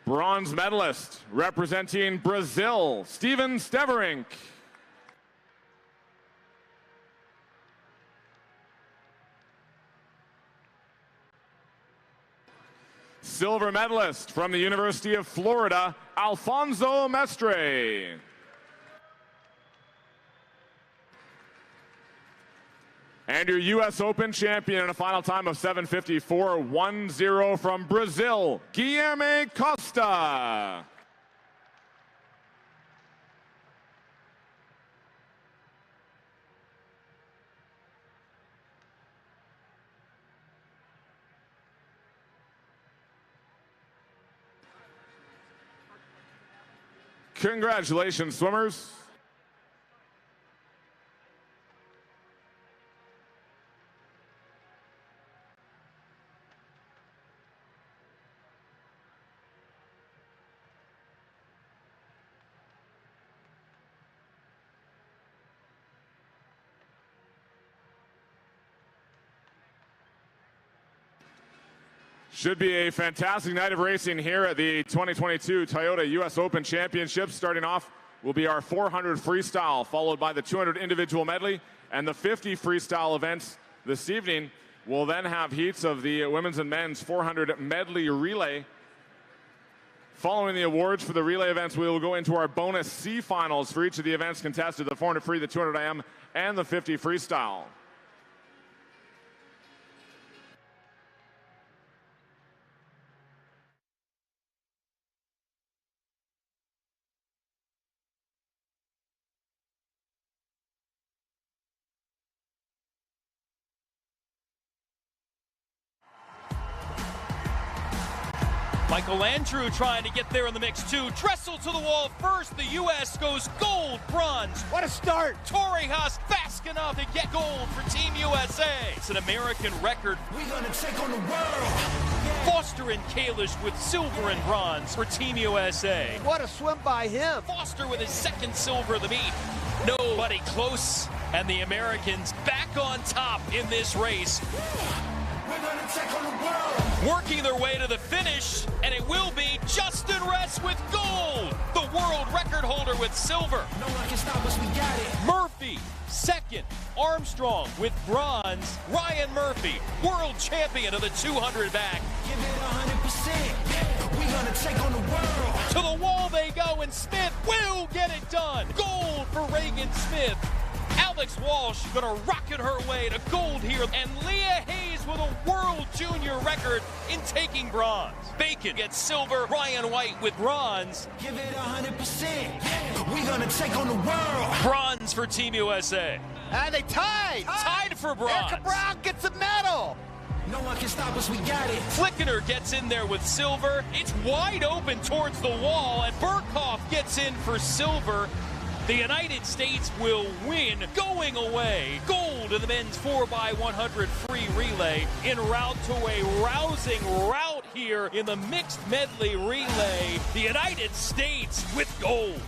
Bronze medalist, representing Brazil, Steven Steverink. Silver medalist from the University of Florida, Alfonso Mestre. And your U.S. Open champion in a final time of 7:54.10 from Brazil, Guilherme Costa. Congratulations, swimmers. Should be a fantastic night of racing here at the 2022 Toyota U.S. Open Championship. Starting off will be our 400 freestyle, followed by the 200 individual medley and the 50 freestyle events this evening. We'll then have heats of the women's and men's 400 medley relay. Following the awards for the relay events, we will go into our bonus C finals for each of the events contested, the 400 free, the 200 IM, and the 50 freestyle. Michael Andrew trying to get there in the mix too. Dressel to the wall first. The U.S. goes gold, bronze. What a start. Torrijos fast enough to get gold for Team USA. It's an American record. We're gonna take on the world. Foster and Kalish with silver and bronze for Team USA. What a swim by him. Foster with his second silver of the meet. Nobody close. And the Americans back on top in this race. We're gonna take on the world. Working their way to the finish, and it will be Justin Ress with gold, the world record holder with silver. No one can stop us, we got it. Murphy, second. Armstrong with bronze. Ryan Murphy, world champion of the 200 back. Give it 100%. We're gonna take on the world. To the wall they go, and Smith will get it done. Gold for Reagan Smith. Alex Walsh gonna rocket her way to gold here, and Leah Hayes with a world junior record in taking bronze. Bacon gets silver, Ryan White with bronze. Give it 100%. We're gonna take on the world. Bronze for Team USA. And they tied. Tied for bronze. Erica Brown gets a medal. No one can stop us, we got it. Flickener gets in there with silver. It's wide open towards the wall, and Burkhoff gets in for silver. The United States will win going away. Gold in the men's 4x100 free relay en route to a rousing rout here in the mixed medley relay. The United States with gold.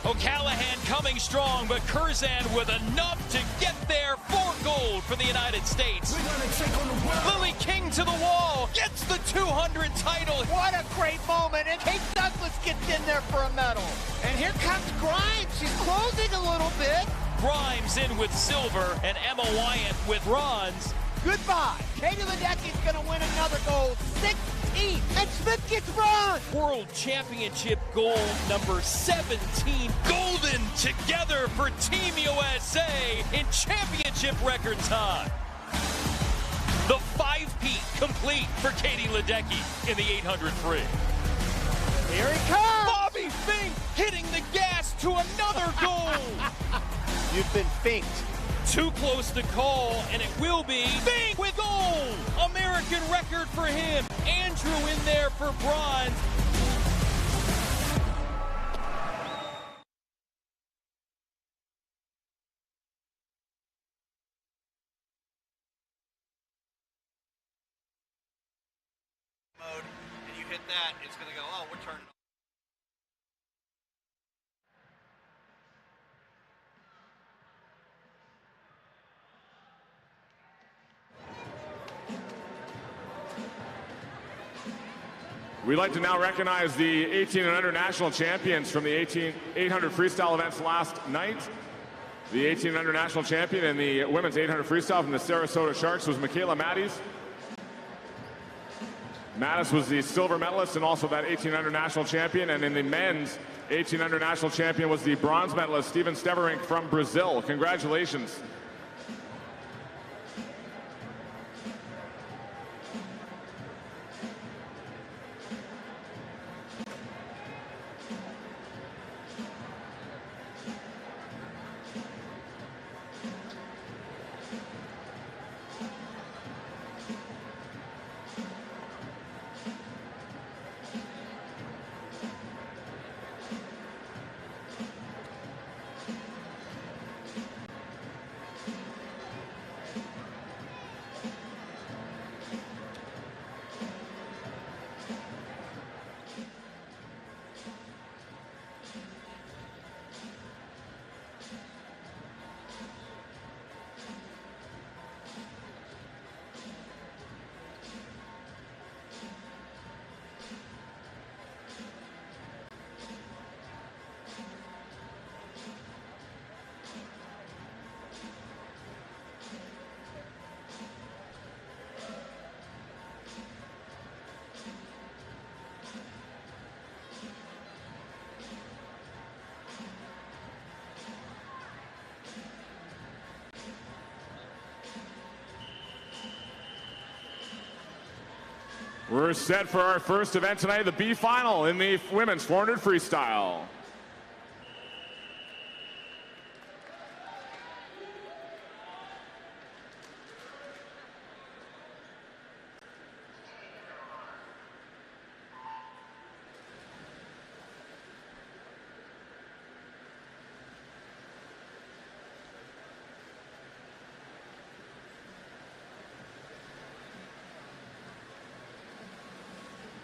O'Callaghan coming strong, but Curzan with enough to get there for gold for the United States. We're gonna take on the world. Lily King to the wall, gets the 200 title. What a great moment, and Kate Douglas gets in there for a medal. And here comes Grimes, she's closing a little bit. Grimes in with silver, and Emma Wyant with bronze. Goodbye. Katie Ledecky's gonna win another gold, 16, and Smith gets bronze. World Championship gold number 17. Golden together for Team USA in championship record time. The 5-peat complete for Katie Ledecky in the 800 free. Here he comes. Bobby Fink hitting the gas to another gold. You've been finked. Too close to call, and it will be Fink with gold. American record for him. Andrew in there for bronze. Mode, and you hit that, it's going to go, oh, we're turning. We'd like to now recognize the 18 and under national champions from the 800 freestyle events last night. The 18 and under national champion in the women's 800 freestyle from the Sarasota Sharks was Michaela Mattis. Mattis was the silver medalist and also that 18 under national champion. And in the men's 18 under national champion was the bronze medalist Steven Steverink from Brazil. Congratulations. We're set for our first event tonight, the B final in the women's 400 freestyle.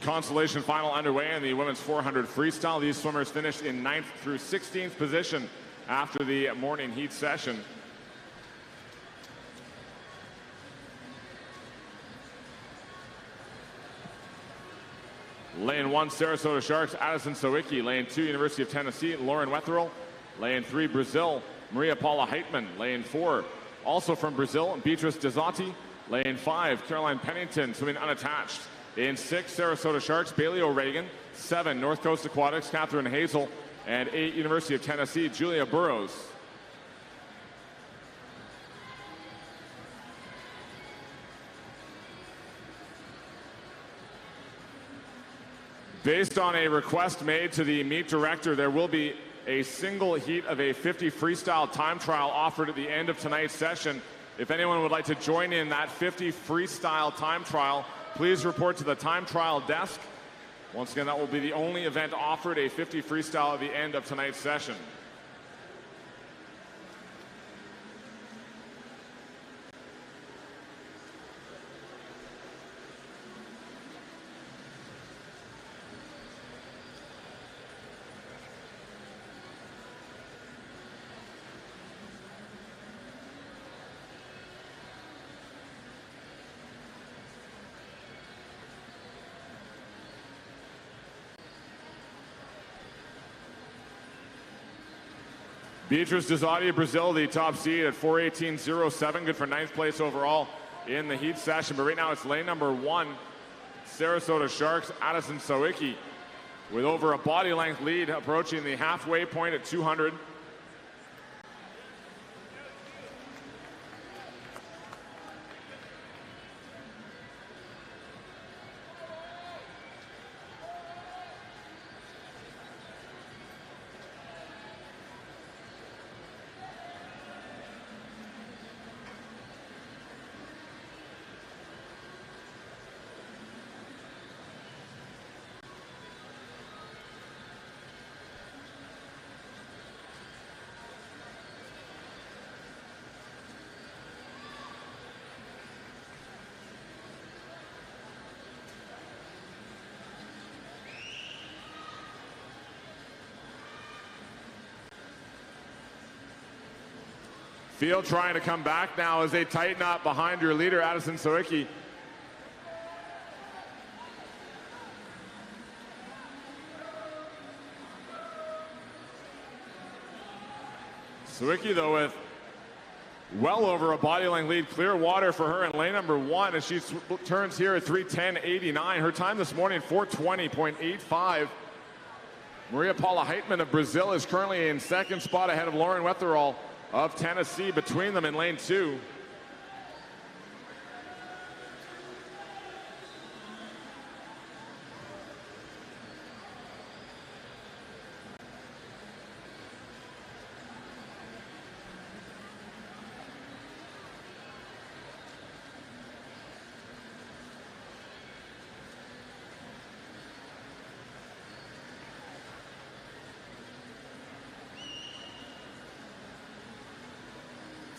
Consolation final underway in the women's 400 freestyle. These swimmers finished in 9th through 16th position after the morning heat session. Lane 1, Sarasota Sharks, Addison Sawicki. Lane 2, University of Tennessee, Lauren Wetherell. Lane 3, Brazil, Maria Paula Heitman. Lane 4, also from Brazil, Beatrice Dezotti. Lane 5, Caroline Pennington, swimming unattached. In 6, Sarasota Sharks, Bailey O'Regan. 7, North Coast Aquatics, Catherine Hazel. And 8, University of Tennessee, Julia Burrows. Based on a request made to the meet director, there will be a single heat of a 50 freestyle time trial offered at the end of tonight's session. If anyone would like to join in that 50 freestyle time trial, please report to the time trial desk. Once again, that will be the only event offered, a 50 freestyle at the end of tonight's session. Beatrice Dezotti of Brazil, the top seed at 4:18.07, good for 9th place overall in the heat session. But right now it's lane number 1, Sarasota Sharks, Addison Sawicki, with over a body length lead approaching the halfway point at 200. Field trying to come back now as they tighten up behind your leader, Addison Sawicki. Sawicki, though, with well over a body length lead. Clear water for her in lane number 1 as she turns here at 3:10.89. Her time this morning, 4:20.85. Maria Paula Heitman of Brazil is currently in second spot ahead of Lauren Wetherall of Tennessee, between them in lane 2.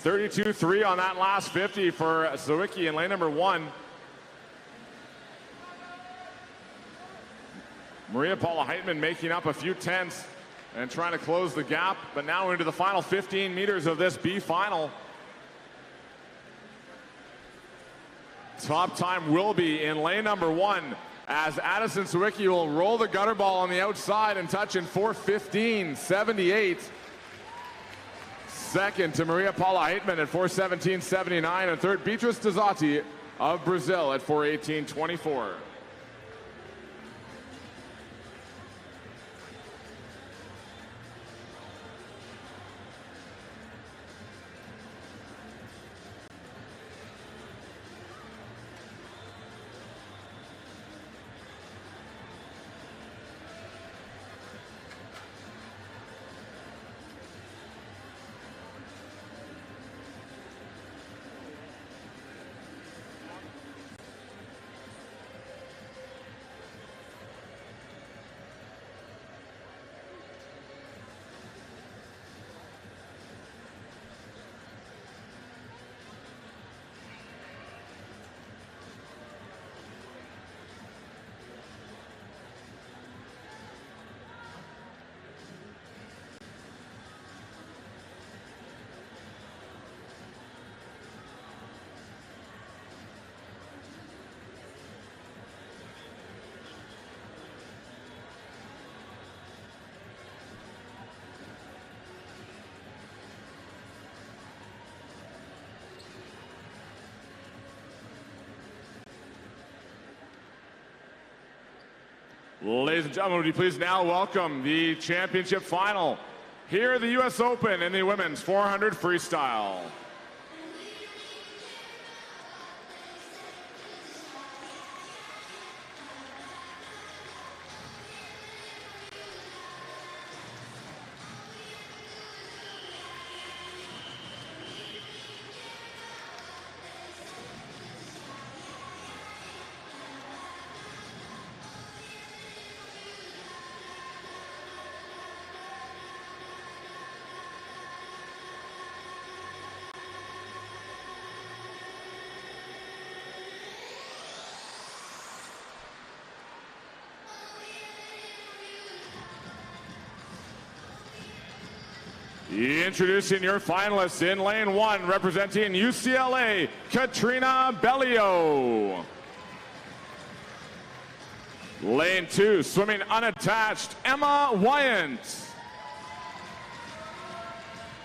.32.3 on that last 50 for Sawicki in lane number 1. Maria Paula Heitman making up a few tenths and trying to close the gap, but now into the final 15 meters of this B final. Top time will be in lane number 1 as Addison Sawicki will roll the gutter ball on the outside and touch in 4:15.78. Second to Maria Paula Heitman at 4:17.79, and third Beatriz Dazati of Brazil at 4:18.24. Ladies and gentlemen, would you please now welcome the championship final here at the U.S. Open in the women's 400 freestyle. Introducing your finalists in lane 1, representing UCLA, Katrina Bellio. Lane 2, swimming unattached, Emma Wyant.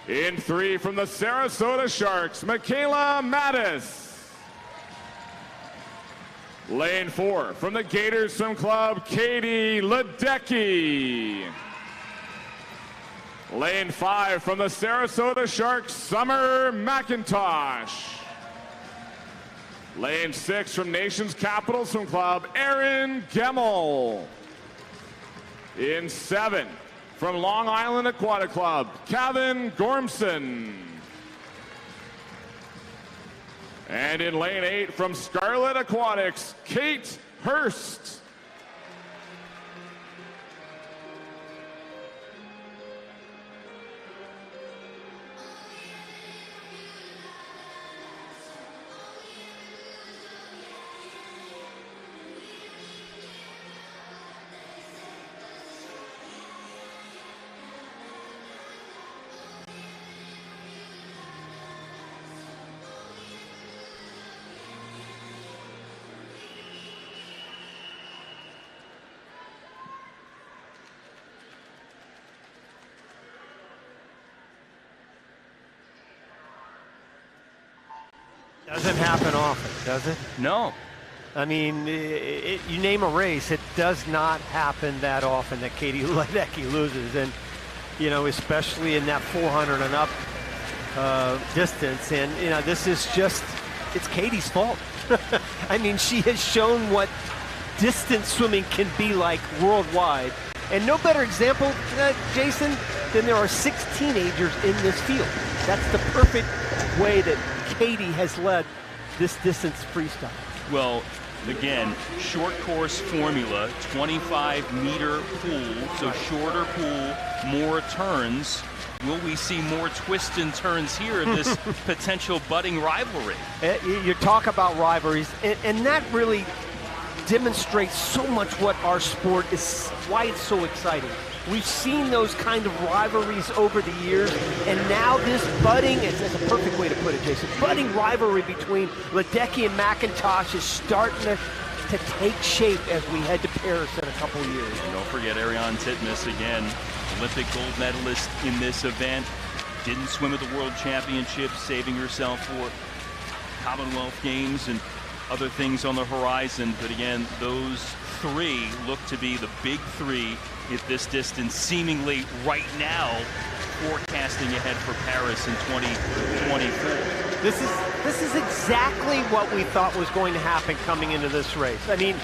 In 3, from the Sarasota Sharks, Michaela Mattis. Lane 4, from the Gators Swim Club, Katie Ledecky. Lane 5, from the Sarasota Sharks, Summer McIntosh. Lane 6, from Nation's Capital Swim Club, Erin Gemmel. In 7, from Long Island Aquatic Club, Kevin Gormson. And in lane 8, from Scarlet Aquatics, Kate Hurst. Doesn't happen often, does it? No. I mean, you name a race, it does not happen that often that Katie Ledecky loses. And, you know, especially in that 400 and up distance. And, you know, this is just, it's Katie's fault. I mean, she has shown what distance swimming can be like worldwide. And no better example, Jason, than there are 6 teenagers in this field. That's the perfect way that Katie has led this distance freestyle. Well, again, short course formula, 25-meter pool, so shorter pool, more turns. Will we see more twists and turns here in this potential budding rivalry? You talk about rivalries, and that really demonstrates so much what our sport is, why it's so exciting. We've seen those kind of rivalries over the years, and now this budding, it's a perfect way to put it, Jason, budding rivalry between Ledecky and McIntosh is starting to take shape as we head to Paris in a couple of years. And don't forget Ariane Titmus, again, Olympic gold medalist in this event. Didn't swim at the World Championships, saving herself for Commonwealth Games and other things on the horizon. But again, those 3 look to be the big 3 at this distance, seemingly right now forecasting ahead for Paris in 2024. This is exactly what we thought was going to happen coming into this race. I mean,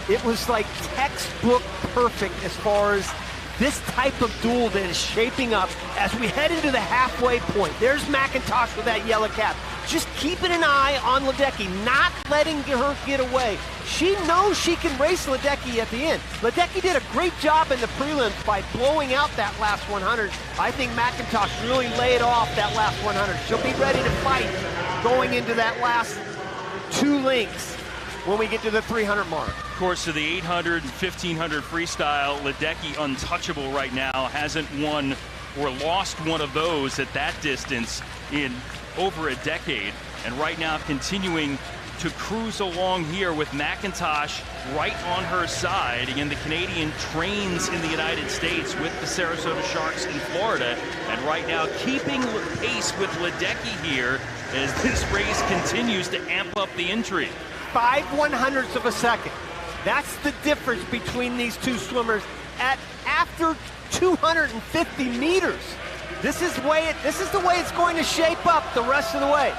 it was like textbook perfect as far as this type of duel that is shaping up as we head into the halfway point. There's McIntosh with that yellow cap. Just keeping an eye on Ledecky, not letting her get away. She knows she can race Ledecky at the end. Ledecky did a great job in the prelims by blowing out that last 100. I think McIntosh really laid off that last 100. She'll be ready to fight going into that last 2 lengths when we get to the 300 mark. Of course, to the 800 and 1500 freestyle, Ledecky untouchable right now, hasn't won or lost one of those at that distance in over a decade, and right now continuing to cruise along here with McIntosh right on her side. Again, the Canadian trains in the United States with the Sarasota Sharks in Florida, and right now keeping pace with Ledecky here as this race continues to amp up the intrigue. 5/100ths of a second. That's the difference between these two swimmers after 250 meters. This is the way it's going to shape up the rest of the way.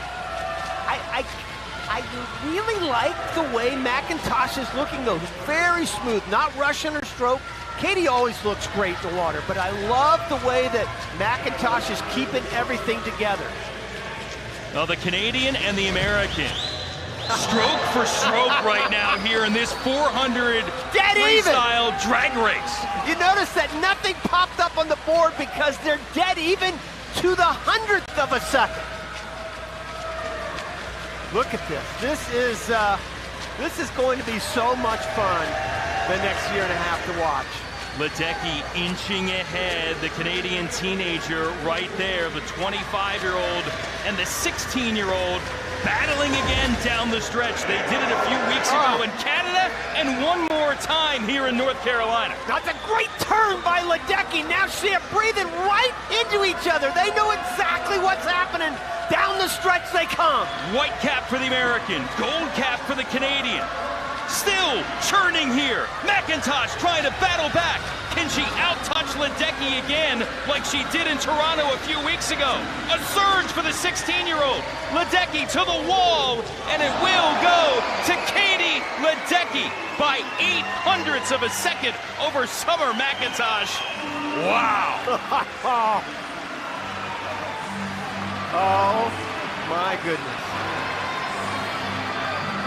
I really like the way McIntosh is looking, though. Very smooth, not rushing her stroke. Katie always looks great in the water, but I love the way that McIntosh is keeping everything together. Well, the Canadian and the American, stroke for stroke right now here in this 400 freestyle drag race. You notice that nothing popped up on the board because they're dead even to the 100th of a second. Look at this. This is going to be so much fun the next year and a half to watch. Ledecky inching ahead, the Canadian teenager right there, the 25-year-old and the 16-year-old battling again down the stretch. They did it a few weeks ago in Canada and one more time here in North Carolina. That's a great turn by Ledecky. Now they're breathing right into each other. They know exactly what's happening. Down the stretch they come. White cap for the American, gold cap for the Canadian. Still churning here. McIntosh trying to battle back. Can she out-touch Ledecky again like she did in Toronto a few weeks ago? A surge for the 16-year-old. Ledecky to the wall, and it will go to Katie Ledecky by 800ths of a second over Summer McIntosh. Wow. Oh, my goodness.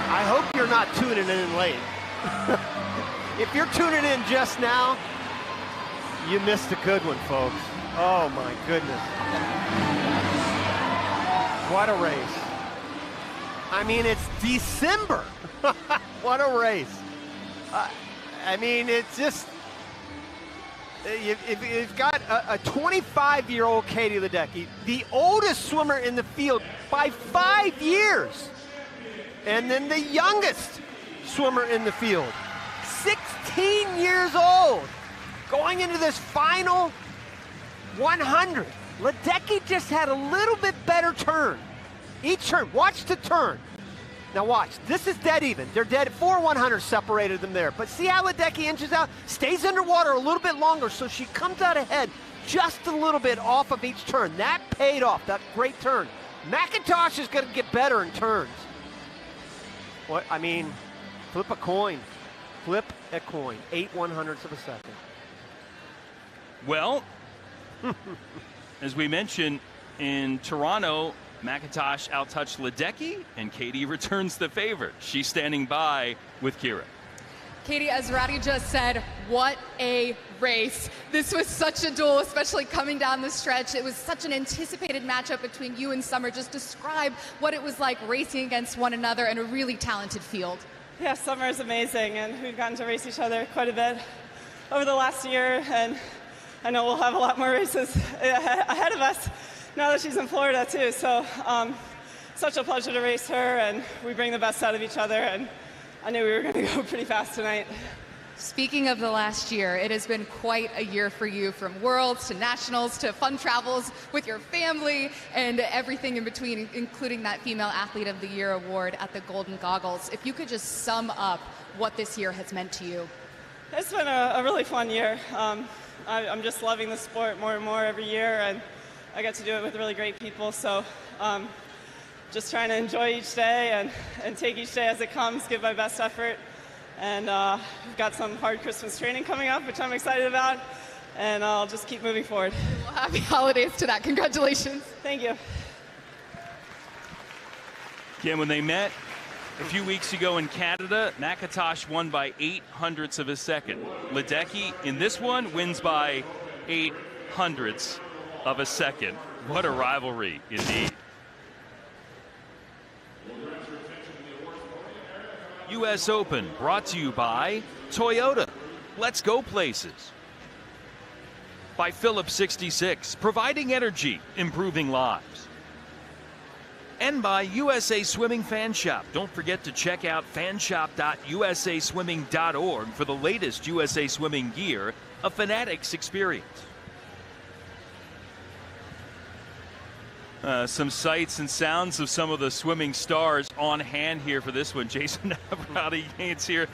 I hope you're not tuning in late. If you're tuning in just now, you missed a good one, folks. Oh, my goodness. What a race. I mean, it's December. What a race. I mean, it's just... You've got a 25-year-old Katie Ledecky, the oldest swimmer in the field by 5 years. And then the youngest swimmer in the field, 16 years old, going into this final 100. Ledecky just had a little bit better turn. Each turn, watch the turn. Now watch, this is dead even. They're dead, 4/100 separated them there. But see how Ledecky inches out? Stays underwater a little bit longer, so she comes out ahead just a little bit off of each turn. That paid off, that great turn. McIntosh is gonna get better in turns. What, I mean, flip a coin. Flip a coin, 8/100ths of a second. Well, as we mentioned, in Toronto, McIntosh outtouched Ledecky, and Katie returns the favor. She's standing by with Kira. Katie, as Rowdy just said, what a race. This was such a duel, especially coming down the stretch. It was such an anticipated matchup between you and Summer. Just describe what it was like racing against one another in a really talented field. Yeah, Summer is amazing, and we've gotten to race each other quite a bit over the last year, and I know we'll have a lot more races ahead of us now that she's in Florida too. So such a pleasure to race her, and we bring the best out of each other, and I knew we were going to go pretty fast tonight. Speaking of the last year, it has been quite a year for you, from Worlds to Nationals to fun travels with your family and everything in between, including that Female Athlete of the Year award at the Golden Goggles. If you could just sum up what this year has meant to you. It's been a really fun year. I'm just loving the sport more and more every year, and I get to do it with really great people. So just trying to enjoy each day and take each day as it comes, give my best effort. And we've got some hard Christmas training coming up, which I'm excited about, and I'll just keep moving forward. Well, happy holidays to that. Congratulations. Thank you. Again, when they met a few weeks ago in Canada, McIntosh won by 8/100ths of a second. Ledecky in this one wins by 8/100ths of a second. What a rivalry indeed. U.S. Open brought to you by Toyota. Let's go places. By Phillips 66, providing energy, improving lives. And by USA Swimming Fan Shop. Don't forget to check out fanshop.usaswimming.org for the latest USA Swimming gear, a Fanatics experience. Some sights and sounds of some of the swimming stars on hand here for this one. Jason Rowdy Gaines here.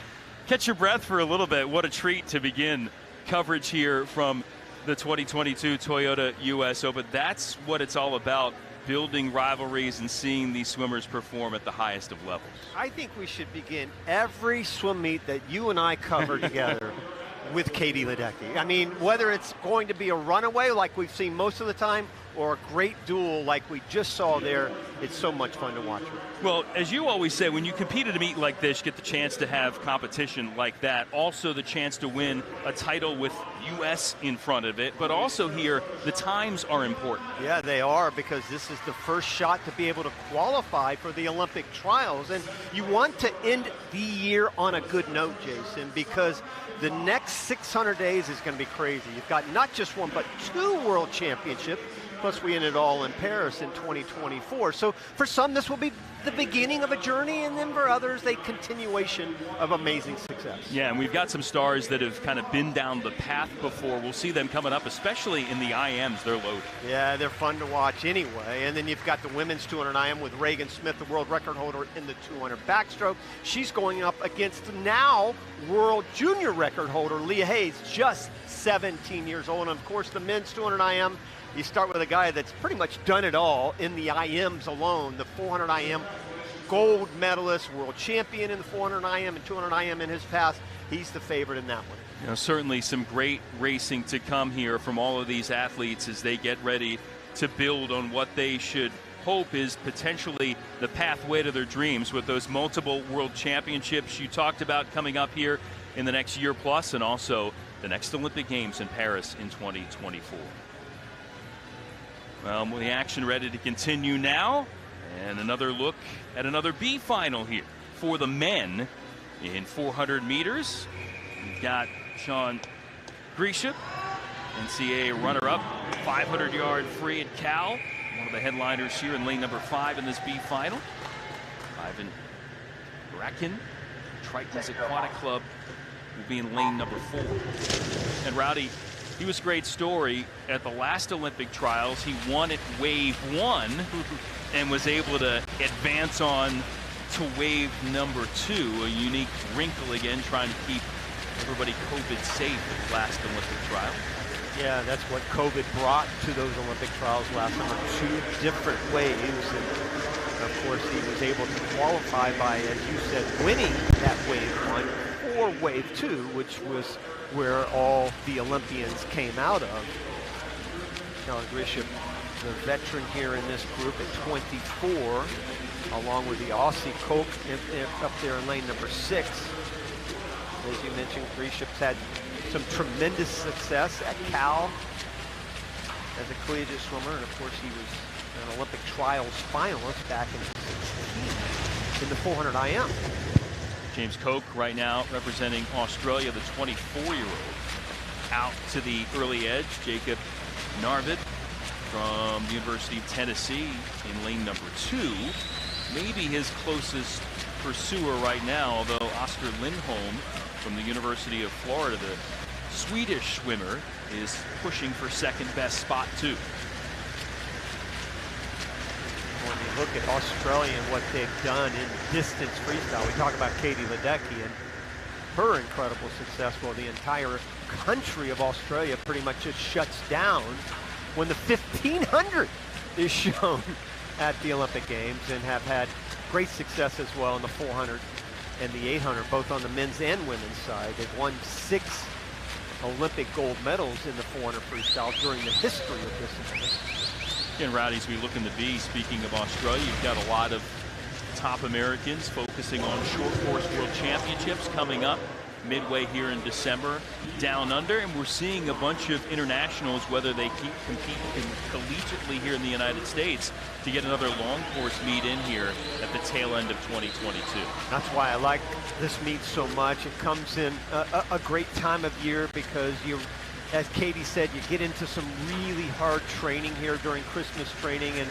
Catch your breath for a little bit. What a treat to begin coverage here from the 2022 Toyota U.S. Open. That's what it's all about, building rivalries and seeing these swimmers perform at the highest of levels. I think we should begin every swim meet that you and I cover together with Katie Ledecky. I mean, whether it's going to be a runaway like we've seen most of the time, or a great duel like we just saw there, it's so much fun to watch her. Well, as you always say, when you compete at a meet like this, you get the chance to have competition like that. Also the chance to win a title with U.S. in front of it. But also here, the times are important. Yeah, they are, because this is the first shot to be able to qualify for the Olympic trials. And you want to end the year on a good note, Jason, because the next 600 days is going to be crazy. You've got not just one, but 2 world championships. Plus, we end it all in Paris in 2024. So for some, this will be the beginning of a journey, and then for others, a continuation of amazing success. Yeah, and we've got some stars that have kind of been down the path before. We'll see them coming up, especially in the IMs. They're loaded. Yeah, they're fun to watch anyway. And then you've got the women's 200 IM with Reagan Smith, the world record holder in the 200 backstroke. She's going up against now world junior record holder Leah Hayes, just 17 years old. And of course, the men's 200 IM, you start with a guy that's pretty much done it all in the IMs alone. The 400 IM gold medalist, world champion in the 400 IM and 200 IM in his past. He's the favorite in that one. You know, certainly some great racing to come here from all of these athletes as they get ready to build on what they should hope is potentially the pathway to their dreams with those multiple world championships you talked about coming up here in the next year plus, and also the next Olympic Games in Paris in 2024. Well, the action ready to continue now, and another look at another B final here for the men in 400 meters. We've got Sean Grisham, NCAA runner-up, 500-yard free at Cal, one of the headliners here in lane number 5 in this B final. Ivan Bracken, Triton's Aquatic Club, will be in lane number 4. And Rowdy, He was a great story. At the last Olympic trials, he won at wave 1 and was able to advance on to wave number 2, a unique wrinkle again, trying to keep everybody COVID safe at the last Olympic trial. Yeah, that's what COVID brought to those Olympic trials last summer, 2 different waves. And of course, he was able to qualify by, as you said, winning that wave 1 or wave 2, which was where all the Olympians came out of. John Grisham, the veteran here in this group at 24, along with the Aussie Coke up there in lane number 6. As you mentioned, Grisham's had some tremendous success at Cal as a collegiate swimmer, and of course he was an Olympic trials finalist back in 2016 in the 400 IM. James Koch right now representing Australia, the 24-year-old. Out to the early edge, Jacob Narvid from the University of Tennessee in lane number 2. Maybe his closest pursuer right now, although Oscar Lindholm from the University of Florida, the Swedish swimmer, is pushing for second best spot too. When you look at Australia and what they've done in distance freestyle, we talk about Katie Ledecky and her incredible success. Well, the entire country of Australia pretty much just shuts down when the 1500 is shown at the Olympic Games, and have had great success as well in the 400 and the 800, both on the men's and women's side. They've won 6 Olympic gold medals in the 400 freestyle during the history of this event. And Rowdy, as we look in the V, speaking of Australia, you've got a lot of top Americans focusing on short course world championships coming up midway here in December down under, and we're seeing a bunch of internationals, whether they compete collegiately here in the United States, to get another long course meet in here at the tail end of 2022. That's why I like this meet so much. It comes in a great time of year because you, as Katie said, you get into some really hard training here during Christmas training, and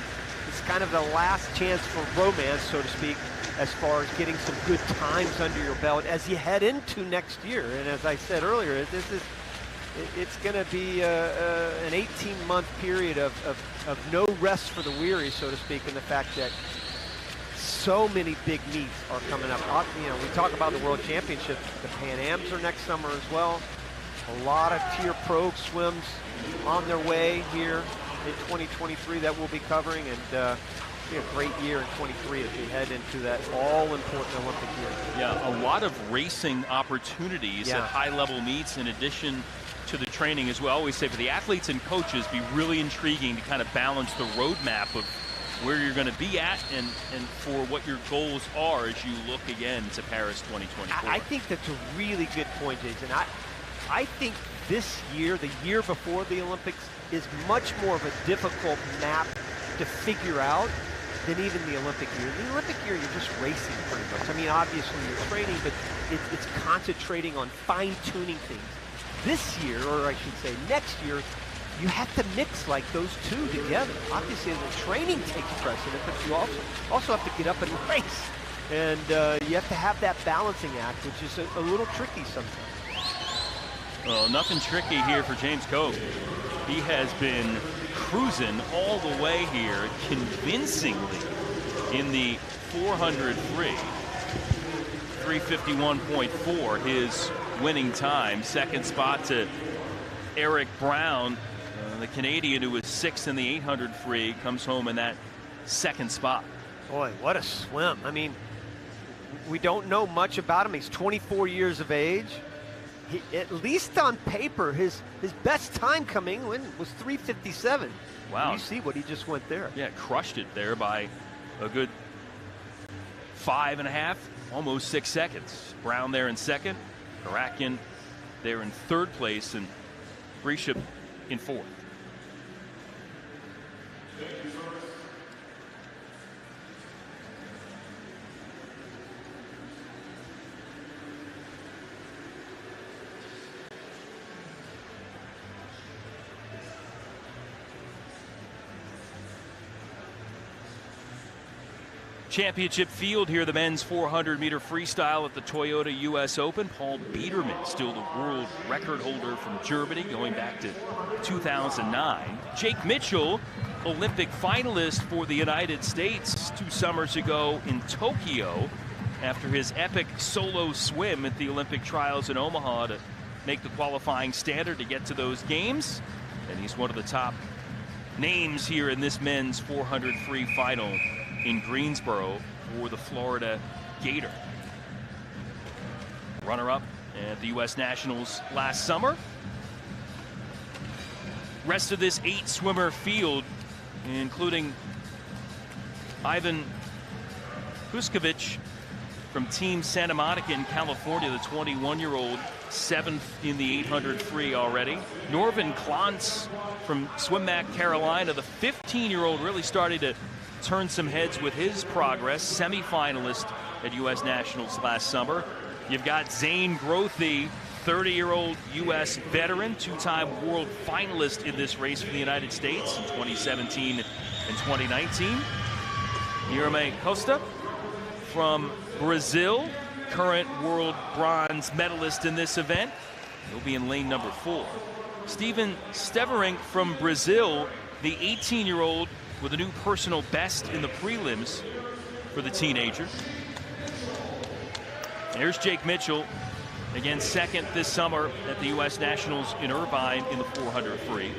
it's kind of the last chance for romance, so to speak, as far as getting some good times under your belt as you head into next year. And as I said earlier, it's going to be an 18-month period of no rest for the weary, so to speak, in the fact that so many big meets are coming up. You know, we talk about the World Championships. The Pan Ams are next summer as well. A lot of tier pro swims on their way here in 2023 that we'll be covering, and be a great year in 23 as we head into that all-important Olympic year. Yeah, a lot of racing opportunities at high-level meets in addition to the training, as we always say, for the athletes and coaches, be really intriguing to kind of balance the roadmap of where you're going to be at and for what your goals are as you look again to Paris 2024. I think that's a really good point, Jason. I think this year, the year before the Olympics, is much more of a difficult map to figure out than even the Olympic year. The Olympic year, you're just racing pretty much. I mean, obviously you're training, but it's concentrating on fine-tuning things. This year, or I should say next year, you have to mix like those two together. Obviously, the training takes precedent, but you also have to get up and race. And you have to have that balancing act, which is a little tricky sometimes. Well, nothing tricky here for James Koch. He has been cruising all the way here convincingly in the 400 free. 351.4 his winning time. Second spot to Eric Brown, the Canadian who was 6th in the 800 free, comes home in that second spot. Boy, what a swim. I mean, we don't know much about him. He's 24 years of age. He, at least on paper, his best time coming in was 3:57. Wow. You see what he just went there. Yeah, crushed it there by a good 5.5, almost 6 seconds. Brown there in second, Karakin there in third place, and Grisham in fourth. championship field here, the men's 400-meter freestyle at the Toyota U.S. Open. Paul Biedermann, still the world record holder from Germany, going back to 2009. Jake Mitchell, Olympic finalist for the United States 2 summers ago in Tokyo, after his epic solo swim at the Olympic trials in Omaha to make the qualifying standard to get to those games. And he's one of the top names here in this men's 400 free final in Greensboro for the Florida Gator. Runner-up at the U.S. Nationals last summer. Rest of this 8-swimmer field, including Ivan Puskovich from Team Santa Monica in California, the 21-year-old, 7th in the 800 free already. Norvin Klontz from Swimmac, Carolina, the 15-year-old, really started to turn some heads with his progress, semi-finalist at U.S. Nationals last summer. You've got Zane Grothe, 30-year-old U.S. veteran, 2-time world finalist in this race for the United States in 2017 and 2019. Guilherme Costa from Brazil, current world bronze medalist in this event. He'll be in lane number 4. Steven Steverink from Brazil, the 18-year-old with a new personal best in the prelims for the teenager. There's Jake Mitchell, again second this summer at the U.S. Nationals in Irvine in the 400 free.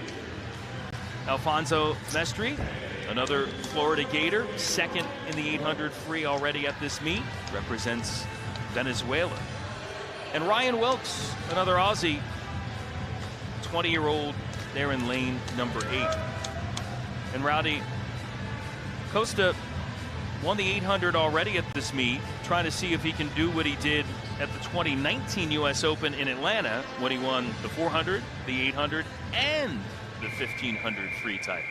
Alfonso Mestre, another Florida Gator, second in the 800 free already at this meet, represents Venezuela. And Ryan Wilkes, another Aussie, 20-year-old, there in lane number 8. And Rowdy Costa won the 800 already at this meet, trying to see if he can do what he did at the 2019 U.S. Open in Atlanta when he won the 400, the 800, and the 1500 free title.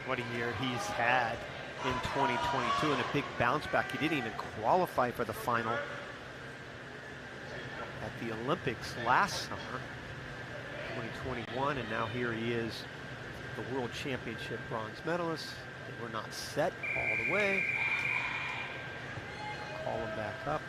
What a year he's had in 2022, and a big bounce back. He didn't even qualify for the final at the Olympics last summer, 2021, and now here he is, the World Championship bronze medalist. They were not set all the way. Call him back up.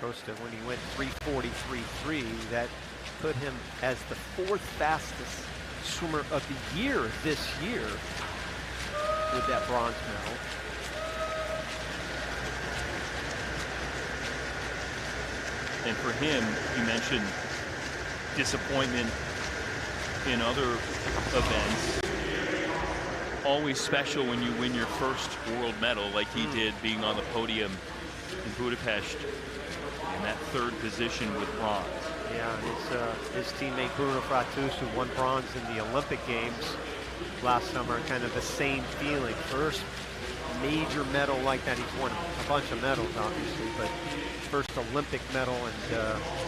Costa, when he went 3:43.3, that put him as the 4th fastest swimmer of the year this year with that bronze medal. And for him, you mentioned disappointment in other events. Always special when you win your first world medal like he did, being on the podium in Budapest in that 3rd position with bronze. Yeah, his teammate Bruno Fratus, who won bronze in the Olympic Games last summer, kind of the same feeling. First major medal like that. He's won a bunch of medals, obviously, but first Olympic medal, and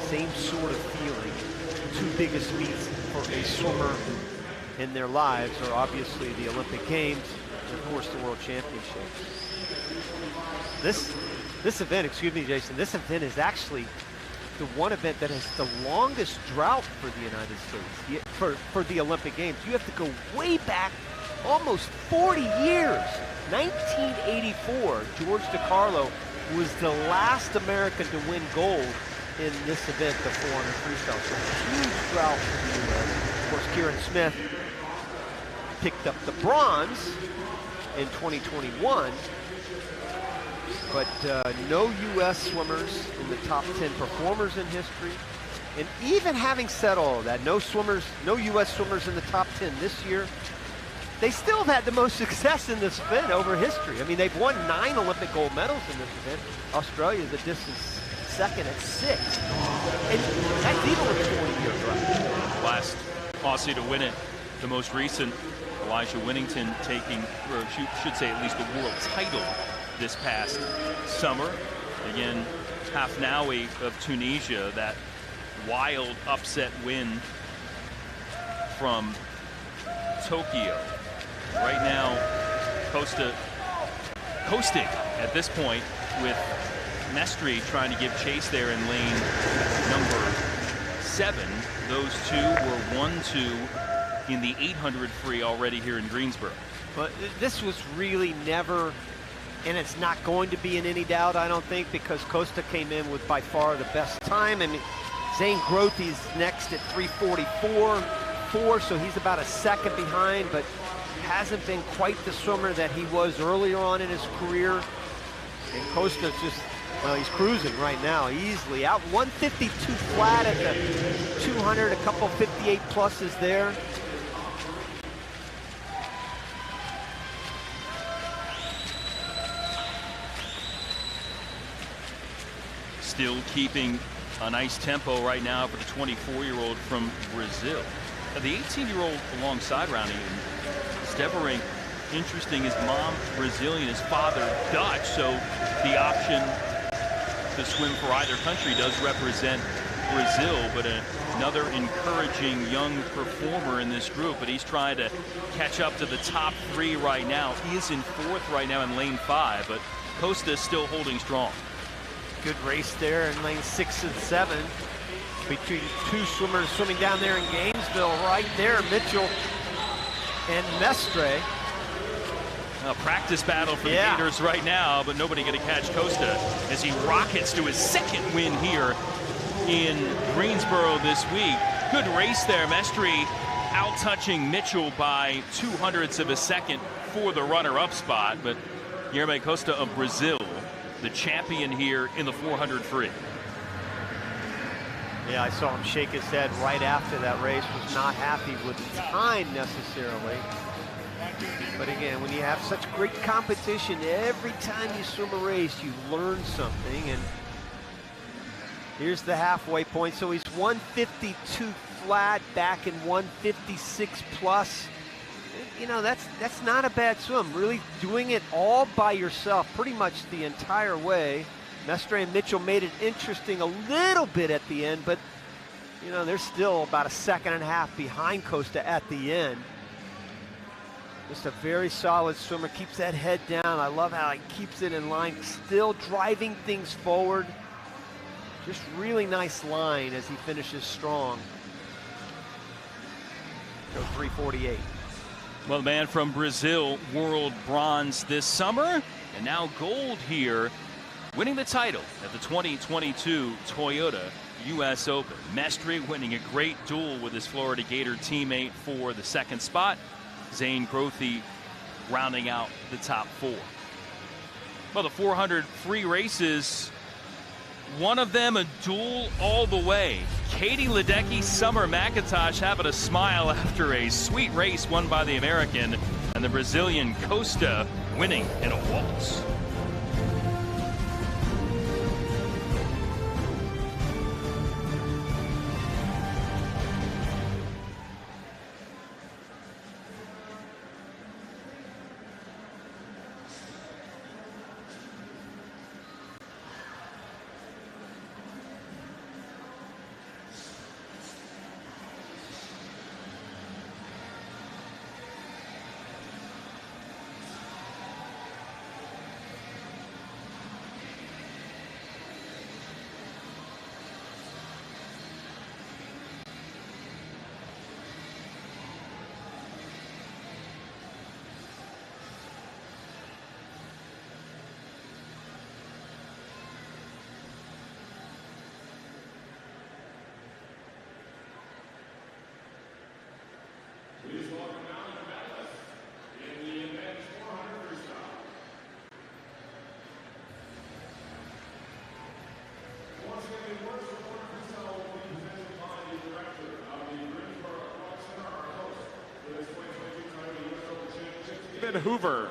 same sort of feeling. 2 biggest meets for a swimmer in their lives are obviously the Olympic Games and, of course, the World Championships. This event, excuse me, Jason, this event is actually the one event that has the longest drought for the United States, for the Olympic Games. You have to go way back, almost 40 years. 1984, George DeCarlo was the last American to win gold in this event, the 400 freestyle. So huge drought for the U.S. Of course, Kieran Smith picked up the bronze in 2021, but no U.S. swimmers in the top 10 performers in history. And even having said all of that, no U.S. swimmers in the top 10 this year, they still have had the most success in this event over history. I mean, they've won 9 Olympic gold medals in this event. Australia is a distance second at 6. And that's even with a 40-year drought. Last Aussie to win it, the most recent, Elijah Winnington taking, or should say at least the world title this past summer. Again, Hafnaoui of Tunisia, that wild upset win from Tokyo. Right now, Costa coasting at this point, with Mestre trying to give chase there in lane number 7. Those two were 1-2 in the 800 free already here in Greensboro. But this was really never, and it's not going to be in any doubt, I don't think, because Costa came in with by far the best time. I mean, Zane Grothy's next at 3:44.4, so he's about a second behind, but hasn't been quite the swimmer that he was earlier on in his career. And Costa's just, well, he's cruising right now, easily. Out 152 flat at the 200, a couple 58 pluses there. Still keeping a nice tempo right now for the 24-year-old from Brazil. Now, the 18-year-old alongside Rowney, Stevering, interesting, his mom Brazilian, his father Dutch, so the option to swim for either country does represent Brazil, but another encouraging young performer in this group. But he's trying to catch up to the top three right now. He is in fourth right now in lane 5, but Costa is still holding strong. Good race there in lane 6 and 7 between two swimmers swimming down there in Gainesville. Right there, Mitchell and Mestre. A practice battle for the Gators right now, but nobody going to catch Costa as he rockets to his second win here in Greensboro this week. Good race there. Mestre out-touching Mitchell by 0.02 of a second for the runner-up spot, but Guilherme Costa of Brazil, the champion here in the 400 free. Yeah, I saw him shake his head right after that race. Was not happy with the time necessarily. But again, when you have such great competition, every time you swim a race, you learn something. And here's the halfway point. So he's 152 flat, back in 156 plus. You know, that's not a bad swim. Really doing it all by yourself pretty much the entire way. Mestre and Mitchell made it interesting a little bit at the end, but you know, they're still about a second and a half behind Costa at the end. Just a very solid swimmer, keeps that head down. I love how he keeps it in line, still driving things forward. Just really nice line as he finishes strong. Go 3:48. Well, the man from Brazil, world bronze this summer, and now gold here, winning the title at the 2022 Toyota U.S. Open. Mestre winning a great duel with his Florida Gator teammate for the second spot. Zane Grothy rounding out the top 4. Well, the 400 free races, one of them a duel all the way. Katie Ledecky, Summer McIntosh having a smile after a sweet race won by the American, and the Brazilian Costa winning in a waltz. Hoover.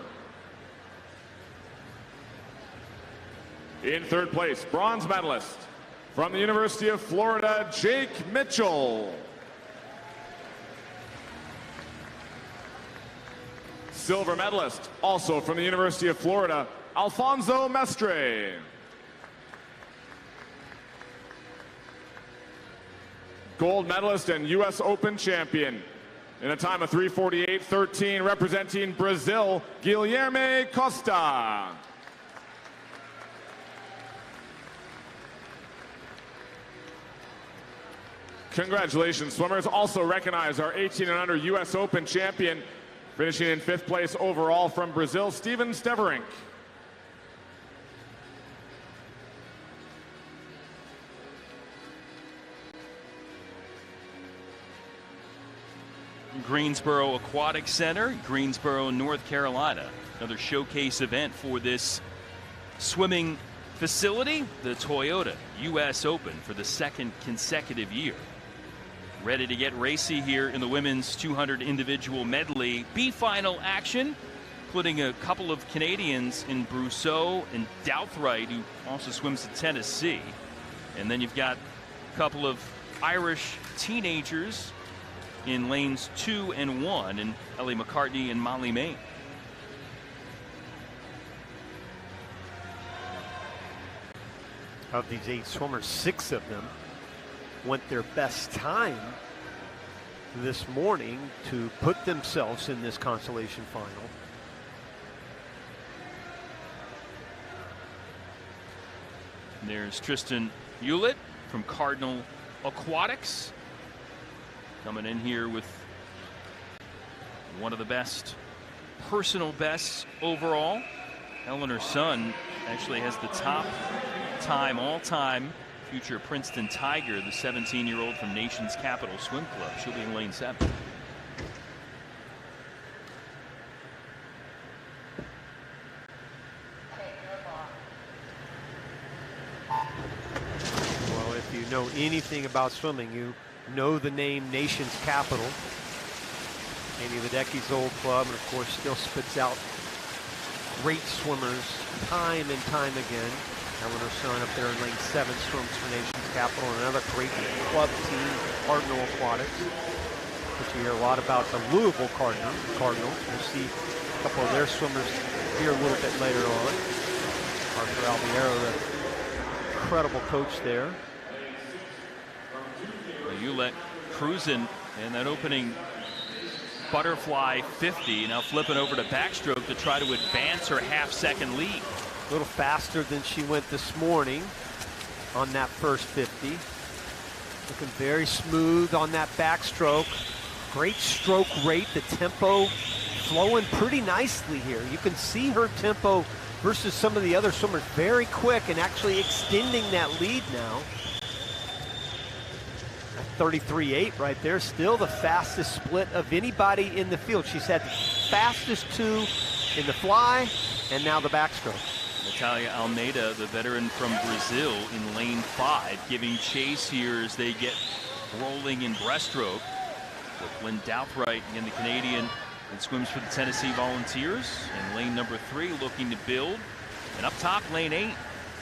In third place, bronze medalist from the University of Florida, Jake Mitchell. Silver medalist, also from the University of Florida, Alfonso Mestre. Gold medalist and U.S. Open champion in a time of 3:48.13, representing Brazil, Guilherme Costa. Congratulations, swimmers. Also recognize our 18 and under U.S. Open champion, finishing in 5th place overall from Brazil, Steven Steverink. Greensboro Aquatic Center, Greensboro, North Carolina. Another showcase event for this swimming facility, the Toyota U.S. Open for the 2nd consecutive year. Ready to get racy here in the women's 200 individual medley B final action, including a couple of Canadians in Brousseau and Douthright, who also swims at Tennessee. And then you've got a couple of Irish teenagers in lanes 2 and 1, and Ellie McCartney and Molly Main. Of these 8 swimmers, 6 of them went their best time this morning to put themselves in this consolation final. There's Tristan Hewlett from Cardinal Aquatics, coming in here with one of the best personal bests overall. Eleanor's son actually has the top time all time. Future Princeton Tiger, the 17-year-old from Nation's Capital Swim Club. She'll be in lane 7. Well, if you know anything about swimming, you know the name Nation's Capital. Amy Ledecky's old club, and of course still spits out great swimmers time and time again. Eleanor's son up there in lane 7 swims for Nation's Capital, and another great club team, Cardinal Aquatics, which you hear a lot about the Louisville Cardinals. We'll see a couple of their swimmers here a little bit later on. Arthur Albiero, the incredible coach there. Hewlett cruising in that opening butterfly 50, now flipping over to backstroke to try to advance her half-second lead. A little faster than she went this morning on that first 50. Looking very smooth on that backstroke. Great stroke rate, the tempo flowing pretty nicely here. You can see her tempo versus some of the other swimmers very quick and actually extending that lead now. 33.8 right there, still the fastest split of anybody in the field. She's had the fastest 2 in the fly and now the backstroke. Natalia Almeida, the veteran from Brazil, in lane 5, giving chase here as they get rolling in breaststroke. With Lynn Douthright, again the Canadian, and swims for the Tennessee Volunteers. In lane number 3, looking to build. And up top, lane 8,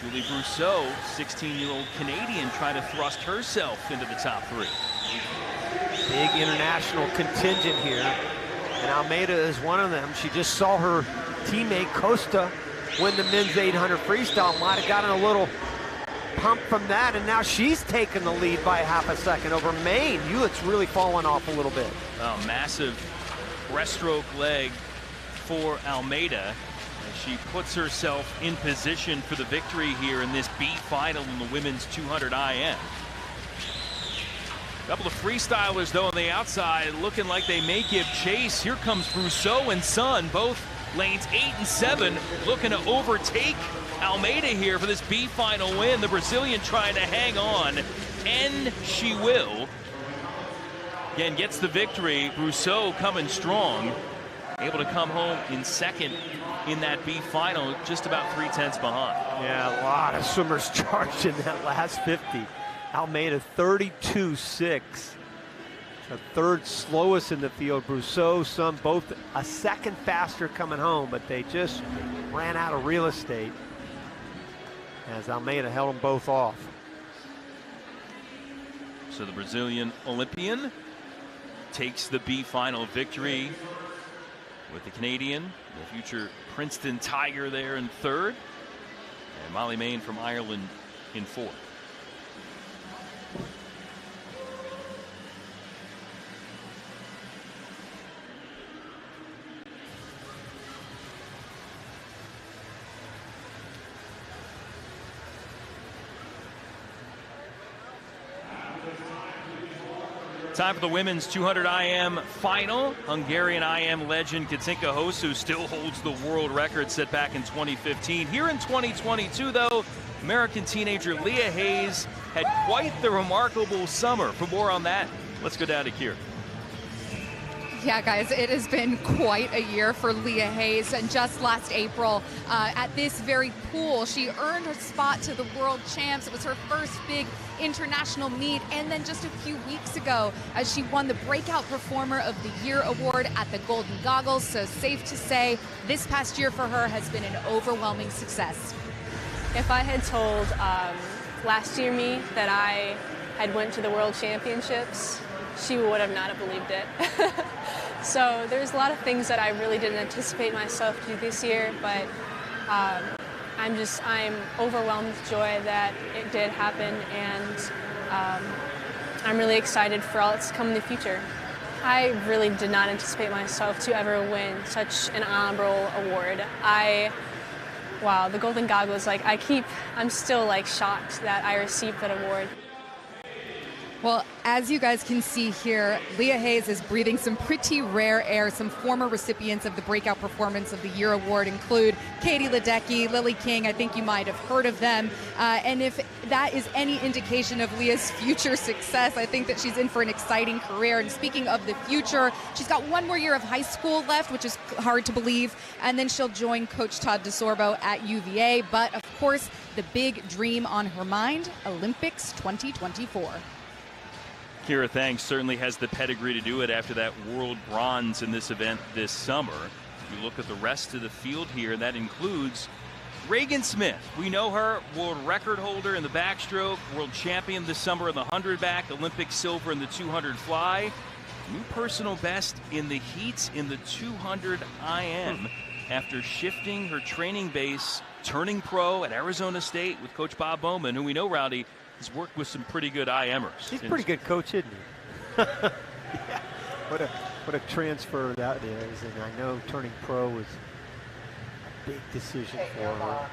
Julie Brousseau, 16-year-old Canadian, trying to thrust herself into the top 3. Big international contingent here, and Almeida is one of them. She just saw her teammate Costa win the men's 800 freestyle. Might have gotten a little pump from that, and now she's taken the lead by half a second over Maine. Hewlett's really fallen off a little bit. Oh, massive breaststroke leg for Almeida as she puts herself in position for the victory here in this B final in the women's 200 IM. A couple of freestylers though on the outside looking like they may give chase. Here comes Brousseau and Son, both lanes 8 and 7, looking to overtake Almeida here for this B final win. The Brazilian trying to hang on, and she will. Again, gets the victory. Brousseau coming strong, able to come home in second in that B final, just about 3/10 behind. Yeah, a lot of swimmers charged in that last 50. Almeida 32.6. The third slowest in the field. Brousseau, Son, both a second faster coming home, but they just ran out of real estate as Almeida held them both off. So the Brazilian Olympian takes the B final victory with the Canadian, the future Princeton Tiger there in third, and Molly Main from Ireland in fourth. Time for the women's 200 IM final. Hungarian IM legend Katinka Hosszú still holds the world record set back in 2015. Here in 2022, though, American teenager Leah Hayes had quite the remarkable summer. For more on that, let's go down to Kier. Yeah, guys, it has been quite a year for Leah Hayes. And just last April, at this very pool, she earned her spot to the World Champs. It was her first big international meet. And then just a few weeks ago, as she won the Breakout Performer of the Year award at the Golden Goggles. So safe to say, this past year for her has been an overwhelming success. If I had told last year me that I had went to the World Championships, she would have not have believed it. So there's a lot of things that I really didn't anticipate myself to do this year, but I'm overwhelmed with joy that it did happen, and I'm really excited for all that's to come in the future. I really did not anticipate myself to ever win such an honorable award. Wow, the Golden Goggles, I'm still shocked that I received that award. Well, as you guys can see here, Leah Hayes is breathing some pretty rare air. Some former recipients of the Breakout Performance of the Year award include Katie Ledecky, Lily King. I think you might have heard of them. And if that is any indication of Leah's future success, I think that she's in for an exciting career. And speaking of the future, she's got one more year of high school left, which is hard to believe. And then she'll join Coach Todd DeSorbo at UVA. But of course, the big dream on her mind, Olympics 2024. Kira, thanks. Certainly has the pedigree to do it after that world bronze in this event this summer. You look at the rest of the field here, and that includes Regan Smith. We know her, world record holder in the backstroke, world champion this summer in the 100 back, Olympic silver in the 200 fly, new personal best in the heats in the 200 IM after shifting her training base, turning pro at Arizona State with Coach Bob Bowman, who we know, Rowdy, has worked with some pretty good IMers. He's a pretty good coach, isn't he? Yeah. What a transfer that is. And I know turning pro was a big decision for her.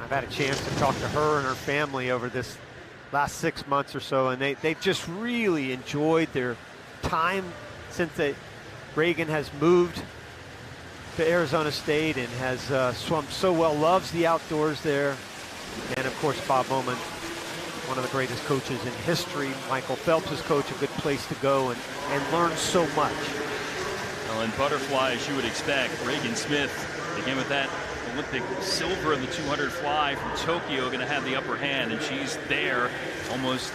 I've had a chance to talk to her and her family over this last 6 months or so, and they've just really enjoyed their time since Regan has moved to Arizona State and has swum so well, loves the outdoors there. And of course, Bob Bowman, one of the greatest coaches in history. Michael Phelps' is coach, a good place to go and learn so much. Well, in butterfly, as you would expect, Regan Smith, again with that Olympic silver in the 200 fly from Tokyo, going to have the upper hand, and she's there almost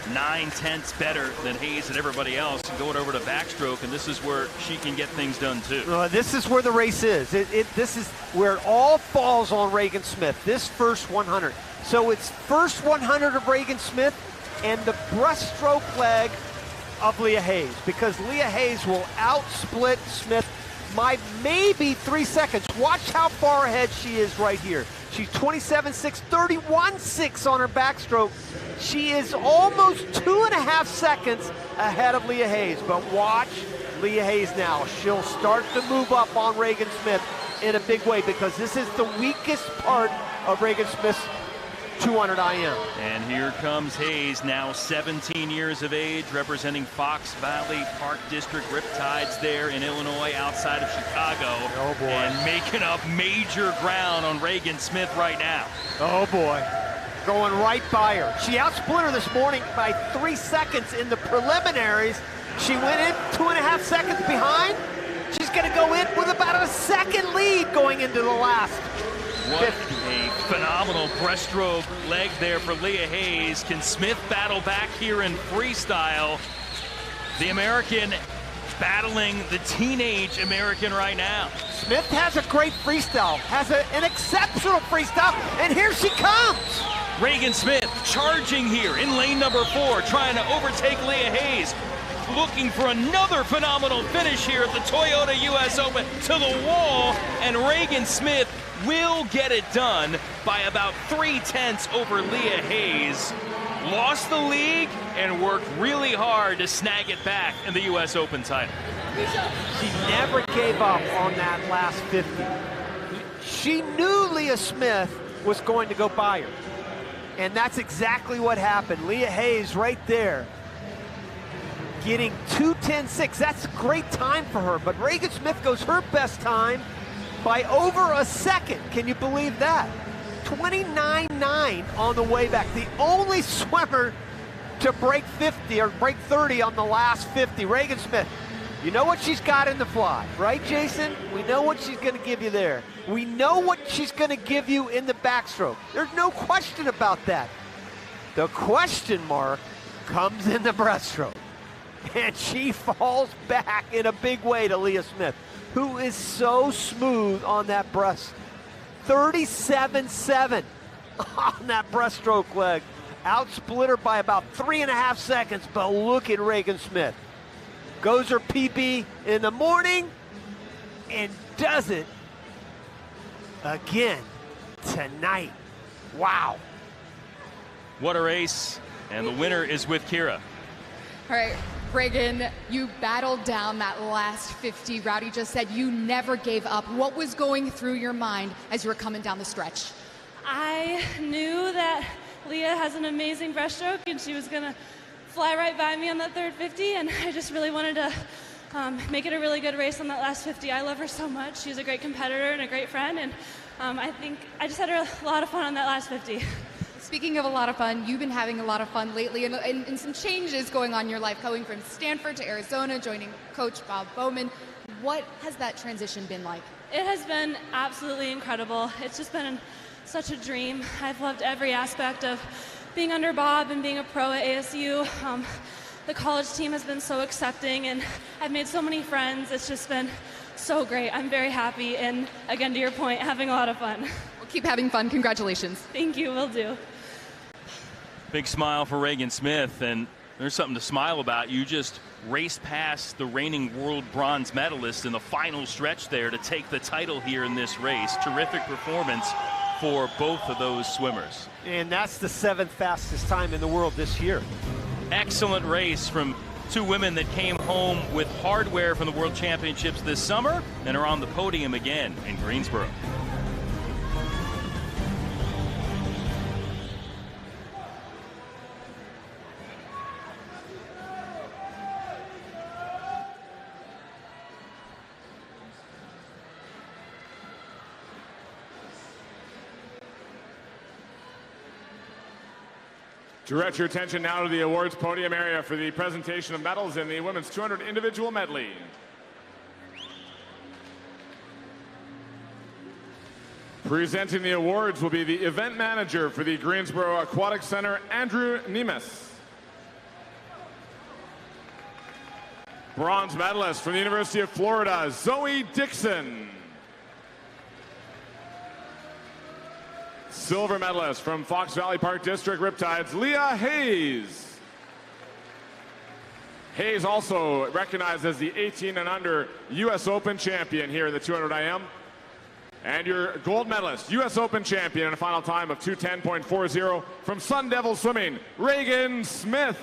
9/10 better than Hayes and everybody else, and going over to backstroke, and this is where she can get things done too. This is where the race is. This is where it all falls on Regan Smith, this first 100. So it's first 100 of Regan Smith and the breaststroke leg of Leah Hayes, because Leah Hayes will outsplit Smith by maybe 3 seconds. Watch how far ahead she is right here. She's 27.6, 31.6 on her backstroke. She is almost 2.5 seconds ahead of Leah Hayes. But watch Leah Hayes now. She'll start to move up on Regan Smith in a big way, because this is the weakest part of Regan Smith's 200 IM. And here comes Hayes, now 17 years of age, representing Fox Valley Park District Riptides there in Illinois, outside of Chicago. Oh boy. And making up major ground on Regan Smith right now. Oh boy. Going right by her. She outsplit her this morning by 3 seconds in the preliminaries. She went in 2.5 seconds behind. She's going to go in with about a second lead going into the last. What a phenomenal breaststroke leg there for Leah Hayes. Can Smith battle back here in freestyle? The American battling the teenage American right now. Smith has a great freestyle, has an exceptional freestyle, and here she comes. Regan Smith charging here in lane number 4, trying to overtake Leah Hayes. Looking for another phenomenal finish here at the Toyota US Open, to the wall, and Regan Smith will get it done by about 3/10 over Leah Hayes. Lost the league and worked really hard to snag it back in the US Open title. She never gave up on that last 50. She knew Leah Smith was going to go by her. And that's exactly what happened. Leah Hayes right there, getting 2:10.6. That's a great time for her, but Reagan Smith goes her best time by over a second. Can you believe that? 29.9 on the way back. The only swimmer to break 50 or break 30 on the last 50. Reagan Smith, you know what she's got in the fly, right, Jason? We know what she's going to give you there. We know what she's going to give you in the backstroke. There's no question about that. The question mark comes in the breaststroke. And she falls back in a big way to Leah Smith, who is so smooth on that breast. 37.7 on that breaststroke leg. Outsplit her by about 3.5 seconds, but look at Reagan Smith. Goes her PB in the morning and does it again tonight. Wow. What a race. And the winner is with Kira. All right, Reagan, you battled down that last 50. Rowdy just said you never gave up. What was going through your mind as you were coming down the stretch? I knew that Leah has an amazing breaststroke and she was going to fly right by me on that third 50, and I just really wanted to make it a really good race on that last 50. I love her so much. She's a great competitor and a great friend, and I think I just had a lot of fun on that last 50. Speaking of a lot of fun, you've been having a lot of fun lately, and some changes going on in your life, going from Stanford to Arizona, joining Coach Bob Bowman. What has that transition been like? It has been absolutely incredible. It's just been such a dream. I've loved every aspect of being under Bob and being a pro at ASU. The college team has been so accepting, and I've made so many friends. It's just been so great. I'm very happy, and again, to your point, having a lot of fun. Well, keep having fun. Congratulations. Thank you. Will do. Big smile for Reagan Smith, and there's something to smile about. You just raced past the reigning world bronze medalist in the final stretch there to take the title here in this race. Terrific performance for both of those swimmers. And that's the 7th fastest time in the world this year. Excellent race from two women that came home with hardware from the World Championships this summer and are on the podium again in Greensboro. Direct your attention now to the awards podium area for the presentation of medals in the women's 200 individual medley. Presenting the awards will be the event manager for the Greensboro Aquatic Center, Andrew Nemes. Bronze medalist from the University of Florida, Zoe Dixon. Silver medalist from Fox Valley Park District Riptides, Leah Hayes. Hayes also recognized as the 18 and under U.S. Open champion here in the 200 IM. And your gold medalist, U.S. Open champion in a final time of 2:10.40 from Sun Devil Swimming, Reagan Smith.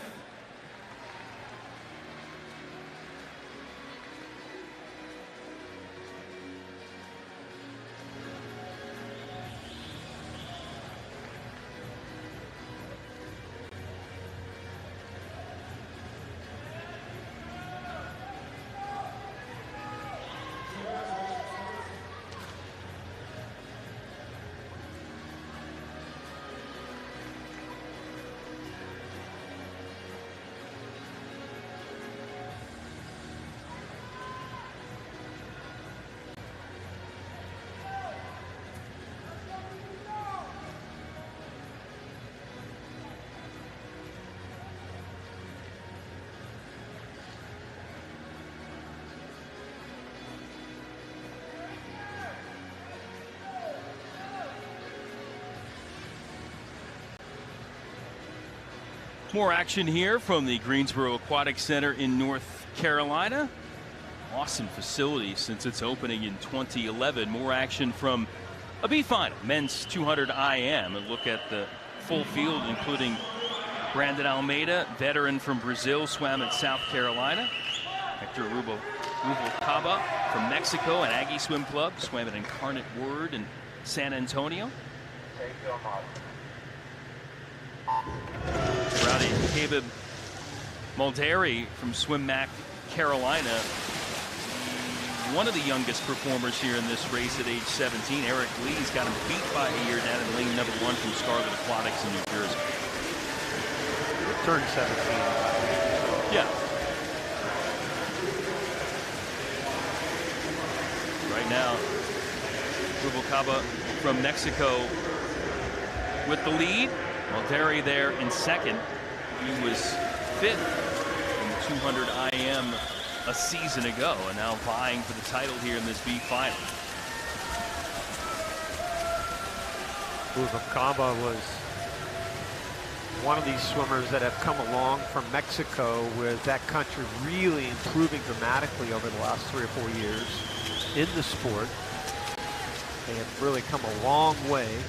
More action here from the Greensboro Aquatic Center in North Carolina. Awesome facility since its opening in 2011. More action from a B final, men's 200 IM. A look at the full field, including Brandon Almeida, veteran from Brazil, swam at South Carolina. Hector Rubalcaba from Mexico and Aggie Swim Club, swam at Incarnate Word in San Antonio. Rowdy Caleb Mulderry from Swim Mac, Carolina. One of the youngest performers here in this race at age 17. Eric Lee's got him beat by a year down in lane number 1 from Scarlet Aquatics in New Jersey. Turned 17. Yeah. Right now, Rubalcaba from Mexico with the lead. Mulderry there in second. He was 5th in the 200 IM a season ago, and now vying for the title here in this B final. Rubalcaba was one of these swimmers that have come along from Mexico, with that country really improving dramatically over the last 3 or 4 years in the sport. They have really come a long way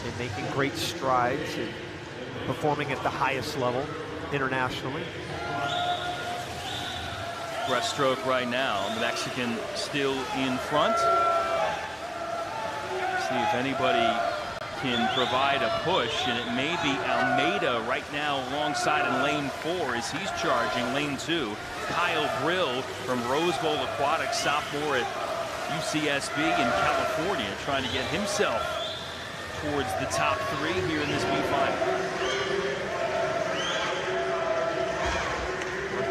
in making great strides and performing at the highest level internationally. Breaststroke right now, the Mexican still in front. See if anybody can provide a push, and it may be Almeida right now alongside in lane 4 as he's charging lane 2. Kyle Brill from Rose Bowl Aquatics, sophomore at UCSB in California, trying to get himself towards the top 3 here in this B final.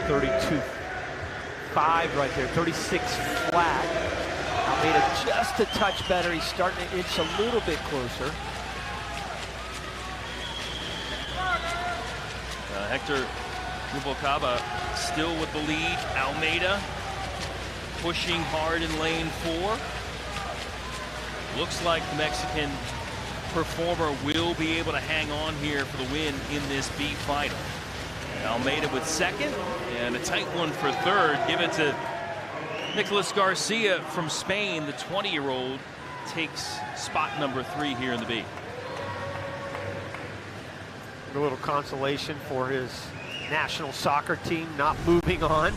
32.5 right there, 36 flat. Almeida just a touch better. He's starting to inch a little bit closer. Hector Rubalcaba still with the lead. Almeida pushing hard in lane 4. Looks like the Mexican performer will be able to hang on here for the win in this B final. Almeida with second, and a tight one for third. Give it to Nicolas Garcia from Spain. The 20-year-old takes spot number 3 here in the B. A little consolation for his national soccer team not moving on.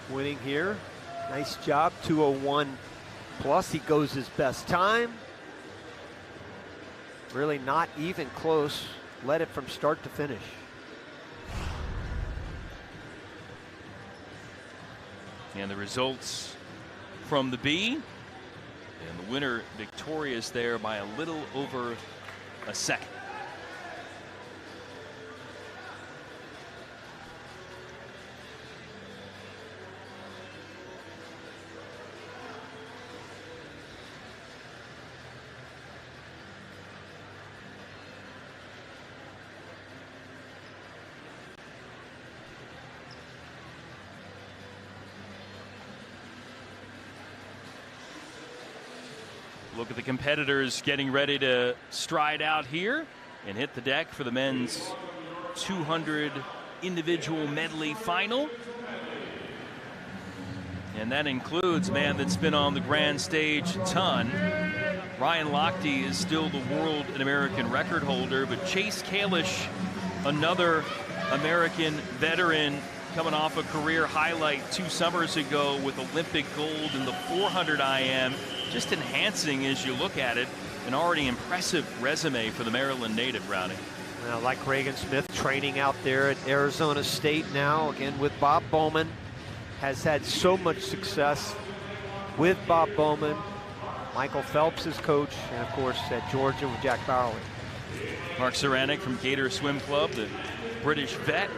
Winning here. Nice job. 2:01 plus. He goes his best time. Really not even close. Led it from start to finish. And the results from the B. And the winner victorious there by a little over a second. Look at the competitors getting ready to stride out here and hit the deck for the men's 200 individual medley final. And that includes a man that's been on the grand stage a ton. Ryan Lochte is still the world and American record holder, but Chase Kalish, another American veteran, coming off a career highlight 2 summers ago with Olympic gold in the 400 IM, just enhancing, as you look at it, an already impressive resume for the Maryland native. Rowdy. Well, like Reagan Smith, training out there at Arizona State now, again with Bob Bowman. Has had so much success with Bob Bowman, Michael Phelps, his coach, and of course at Georgia with Jack Bowerly. Mark Saranic from Gator Swim Club, the British vet,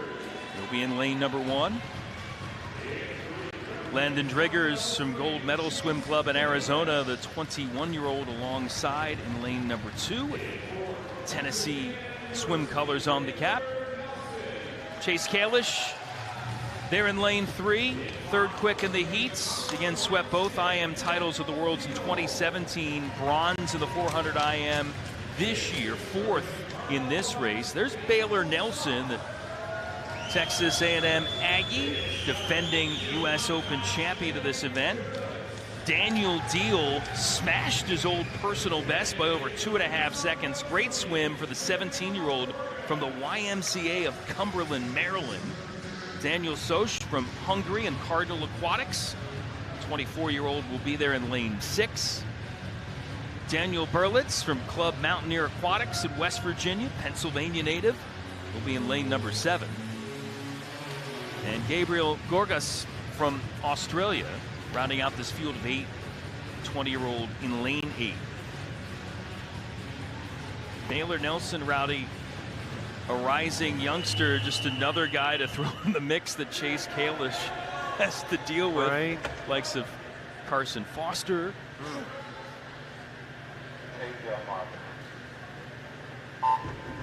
will be in lane number 1. Landon Driggers from Gold Medal Swim Club in Arizona, the 21-year-old alongside in lane number 2. Tennessee swim colors on the cap. Chase Kalish there in lane 3, third quick in the heats. Again, swept both IM titles of the worlds in 2017. Bronze in the 400 IM this year, 4th in this race. There's Baylor Nelson, the Texas A&M Aggie, defending U.S. Open champion of this event. Daniel Deal smashed his old personal best by over 2.5 seconds. Great swim for the 17-year-old from the YMCA of Cumberland, Maryland. Daniel Soch from Hungary and Cardinal Aquatics. 24-year-old will be there in lane 6. Daniel Berlitz from Club Mountaineer Aquatics in West Virginia, Pennsylvania native, will be in lane number 7. And Gabriel Gorgas from Australia, rounding out this field of 8, 20-year-old in lane 8. Baylor Nelson, Rowdy, a rising youngster, just another guy to throw in the mix that Chase Kalish has to deal with. Right. Likes of Carson Foster.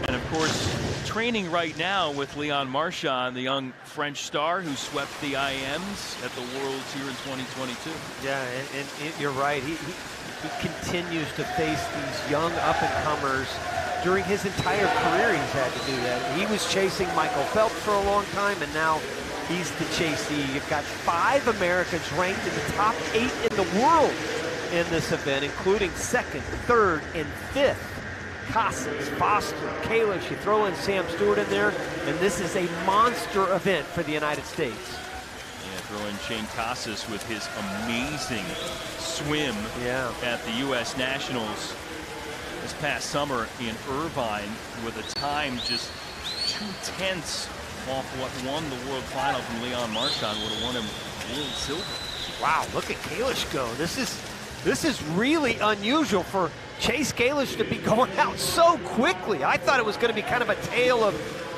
And of course, training right now with Leon Marchand, the young French star who swept the IMs at the Worlds here in 2022. Yeah, and you're right. He continues to face these young up-and-comers. During his entire career, he's had to do that. He was chasing Michael Phelps for a long time, and now he's the chasee. You've got 5 Americans ranked in the top 8 in the world in this event, including 2nd, 3rd, and 5th. Casas, Foster, Kalish, you throw in Sam Stewart in there, and this is a monster event for the United States. Yeah, throw in Shane Casas with his amazing swim at the U.S. Nationals this past summer in Irvine, with a time just 2/10 off what won the world final from Leon Marchand. Would have won him world silver. Wow, look at Kalish go. This is really unusual for Chase Kalish to be going out so quickly. I thought it was going to be kind of a tale of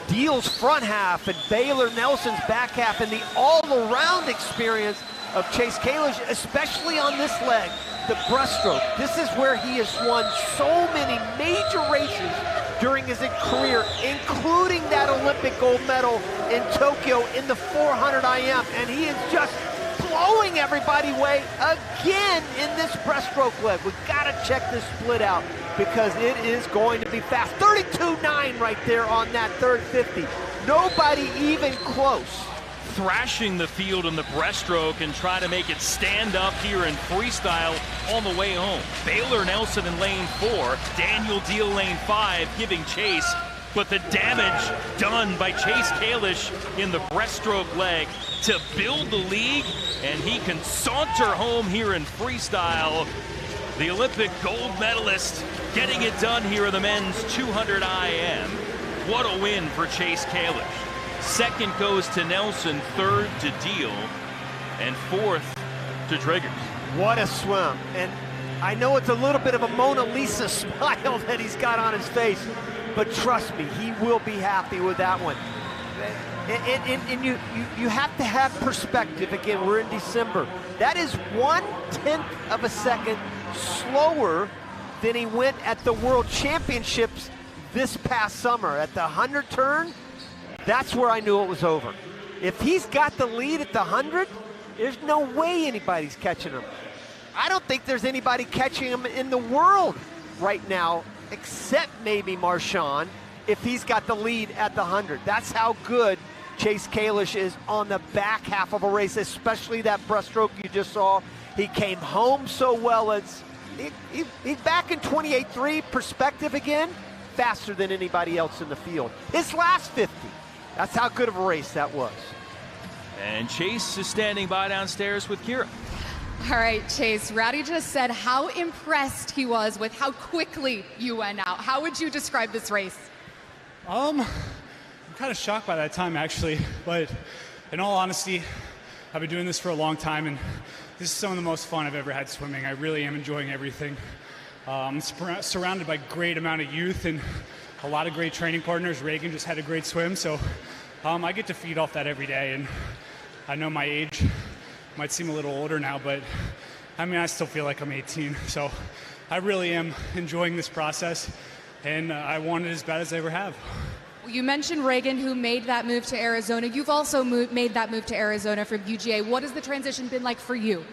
Deal's front half and Baylor Nelson's back half, and the all-around experience of Chase Kalish, especially on this leg, the breaststroke. This is where he has won so many major races during his career, including that Olympic gold medal in Tokyo in the 400 IM, and he is just blowing everybody away again in this breaststroke leg. We've got to check this split out because it is going to be fast. 32.9 right there on that third 50. Nobody even close. Thrashing the field in the breaststroke and try to make it stand up here in freestyle on the way home. Baylor Nelson in lane 4, Daniel Deal lane 5, giving chase, but the damage done by Chase Kalish in the breaststroke leg to build the lead, and he can saunter home here in freestyle. The Olympic gold medalist getting it done here in the men's 200 IM. What a win for Chase Kalish. 2nd goes to Nelson, 3rd to Deal, and 4th to Driggers. What a swim. And I know it's a little bit of a Mona Lisa smile that he's got on his face, but trust me, he will be happy with that one. And you have to have perspective. Again, we're in December. That is 1/10 of a second slower than he went at the World Championships this past summer. At the 100 turn, that's where I knew it was over. If he's got the lead at the 100, there's no way anybody's catching him. I don't think there's anybody catching him in the world right now, except maybe Marchand, if he's got the lead at the 100. That's how good Chase Kalish is on the back half of a race, especially that breaststroke you just saw. He came home so well. He's back in 28.3 perspective again, faster than anybody else in the field. His last 50. That's how good of a race that was. And Chase is standing by downstairs with Kira. All right, Chase, Rowdy just said how impressed he was with how quickly you went out. How would you describe this race? I'm kind of shocked by that time, actually. But in all honesty, I've been doing this for a long time, and this is some of the most fun I've ever had swimming. I really am enjoying everything. I'm surrounded by a great amount of youth and a lot of great training partners. Reagan just had a great swim, so I get to feed off that every day. And I know my age might seem a little older now, but I mean, I still feel like I'm 18. So I really am enjoying this process, and I want it as bad as I ever have. Well, you mentioned Reagan, who made that move to Arizona. You've also made that move to Arizona from UGA. What has the transition been like for you?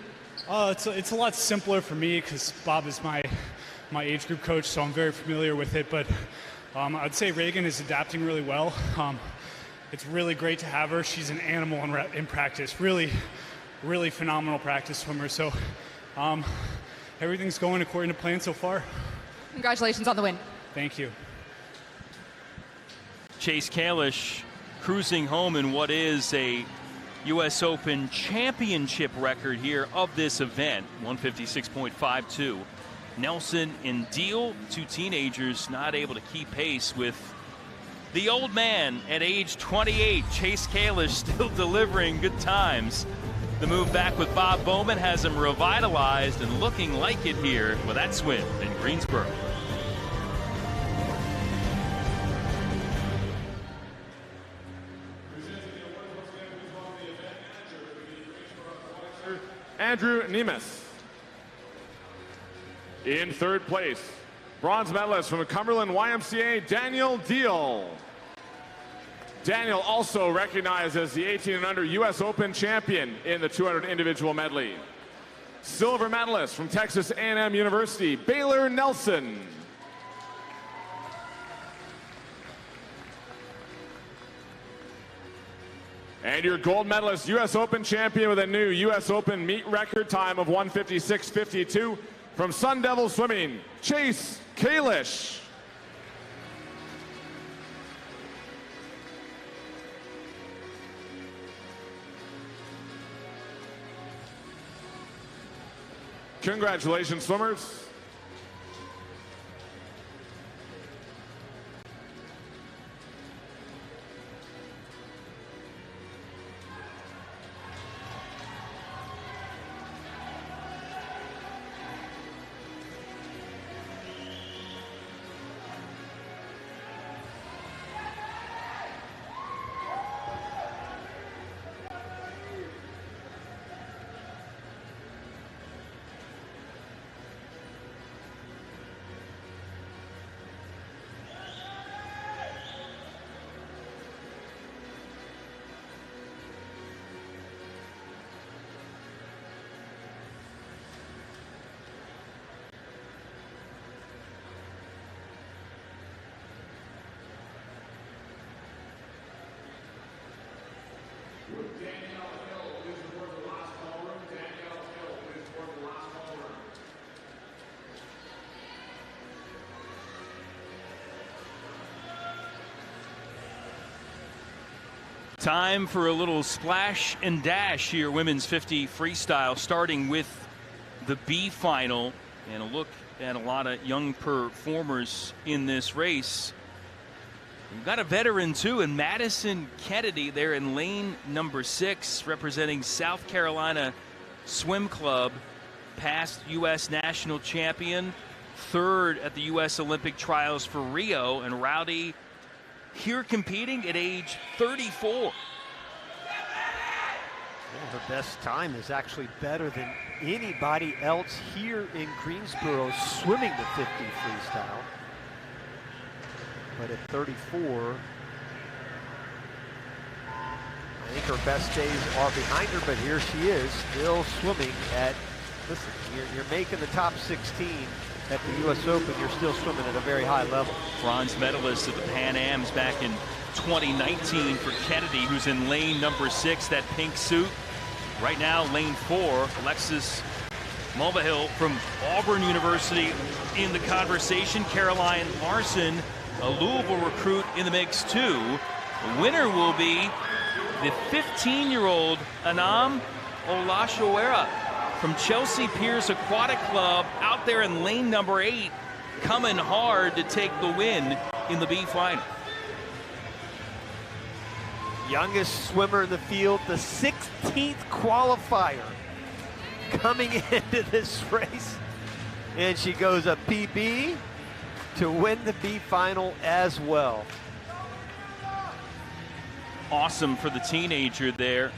It's a lot simpler for me because Bob is my age group coach, so I'm very familiar with it. But I'd say Reagan is adapting really well. It's really great to have her. She's an animal in practice. Really, really phenomenal practice swimmer. So everything's going according to plan so far. Congratulations on the win. Thank you. Chase Kalish cruising home in what is a U.S. Open championship record here of this event, 156.52. Nelson and Deal, two teenagers not able to keep pace with the old man at age 28. Chase Kalish still delivering good times. The move back with Bob Bowman has him revitalized and looking like it here with that swim in Greensboro. Andrew Nemes. In third place, bronze medalist from the Cumberland YMCA, Daniel Deal. Daniel also recognized as the 18 and under U.S. Open champion in the 200 individual medley. Silver medalist from Texas A&M University, Baylor Nelson. And your gold medalist, U.S. Open champion with a new U.S. Open meet record time of 1:56.52 from Sun Devil Swimming, Chase Kalish. Congratulations, swimmers. Time for a little splash and dash here, women's 50 freestyle, starting with the B final and a look at a lot of young performers in this race. We've got a veteran too, and Madison Kennedy there in lane number 6, representing South Carolina Swim Club, past U.S. national champion, third at the U.S. Olympic trials for Rio, and Rowdy here competing at age 34. Well, her best time is actually better than anybody else here in Greensboro swimming the 50 freestyle. But at 34, I think her best days are behind her, but here she is, still swimming at, listen, you're making the top 16 at the U.S. Open, you're still swimming at a very high level. Bronze medalist at the Pan Ams back in 2019 for Kennedy, who's in lane number 6, that pink suit. Right now, lane 4, Alexis Mulvihill from Auburn University in the conversation. Caroline Larson, a Louisville recruit, in the mix too. The winner will be the 15-year-old Anam Olashawera from Chelsea Piers Aquatic Club, out there in lane number 8, coming hard to take the win in the B final. Youngest swimmer in the field, the 16th qualifier coming into this race. And she goes a PB to win the B final as well. Awesome for the teenager there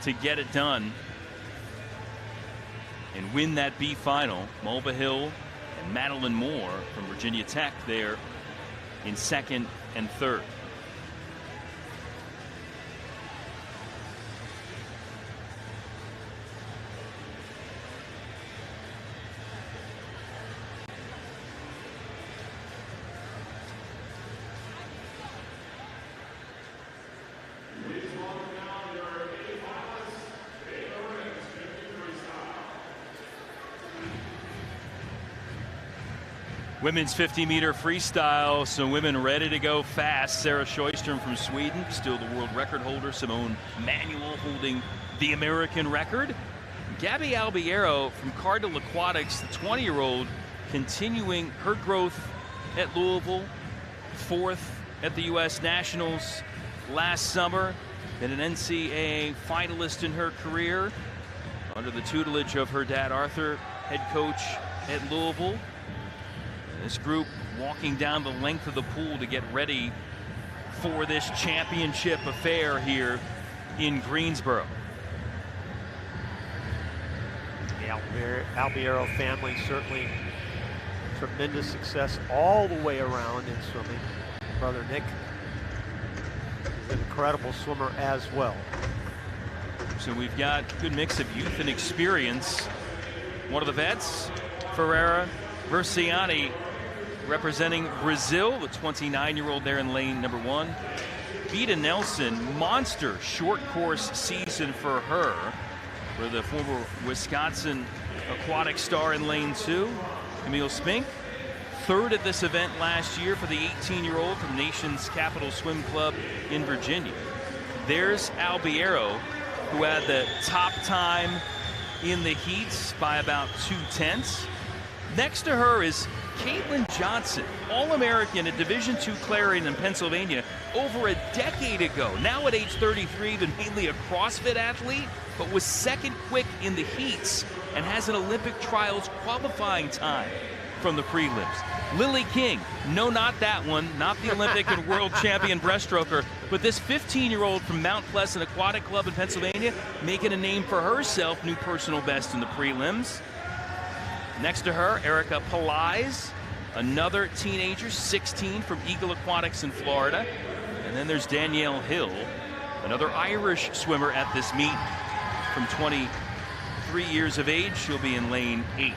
to get it done and win that B final. Mulvihill and Madeline Moore from Virginia Tech there in 2nd and 3rd. Women's 50-meter freestyle, so women ready to go fast. Sarah Sjöström from Sweden, still the world record holder. Simone Manuel holding the American record. Gabby Albiero from Cardinal Aquatics, the 20-year-old, continuing her growth at Louisville, 4th at the U.S. Nationals last summer, been an NCAA finalist in her career under the tutelage of her dad, Arthur, head coach at Louisville. This group walking down the length of the pool to get ready for this championship affair here in Greensboro. The Albiero family, certainly tremendous success all the way around in swimming. Brother Nick is an incredible swimmer as well. So we've got a good mix of youth and experience. One of the vets, Ferreira Versiani, representing Brazil, the 29-year-old there in lane number 1. Beta Nelson, monster short course season for her, for the former Wisconsin aquatic star in lane 2. Camille Spink, 3rd at this event last year for the 18-year-old from Nation's Capital Swim Club in Virginia. There's Albiero, who had the top time in the heats by about 2/10. Next to her is Caitlin Johnson, All-American at Division II Clarion in Pennsylvania over a decade ago. Now at age 33, been mainly a CrossFit athlete, but was second quick in the heats and has an Olympic trials qualifying time from the prelims. Lily King, no, not that one, not the Olympic and world champion breaststroker, but this 15-year-old from Mount Pleasant Aquatic Club in Pennsylvania, making a name for herself, new personal best in the prelims. Next to her, Erica Palais, another teenager, 16, from Eagle Aquatics in Florida. And then there's Danielle Hill, another Irish swimmer at this meet, from 23 years of age. She'll be in lane 8.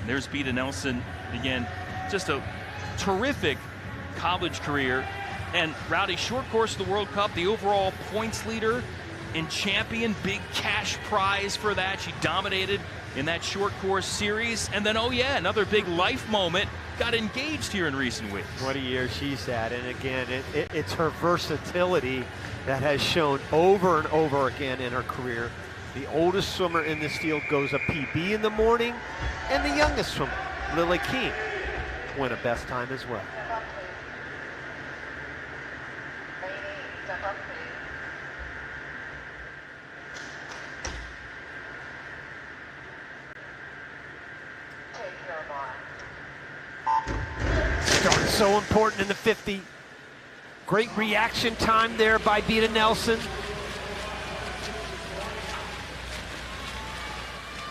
And there's Beta Nelson, again, just a terrific college career. And Rowdy, short course of the World Cup, the overall points leader and champion, big cash prize for that. She dominated in that short course series. And then, oh yeah, another big life moment, got engaged here in recent weeks. What a year she's had. And again, it's her versatility that has shown over and over again in her career. The oldest swimmer in this field goes a PB in the morning, and the youngest swimmer, Lily King, won a best time as well. Start so important in the 50. Great reaction time there by Beta Nelson.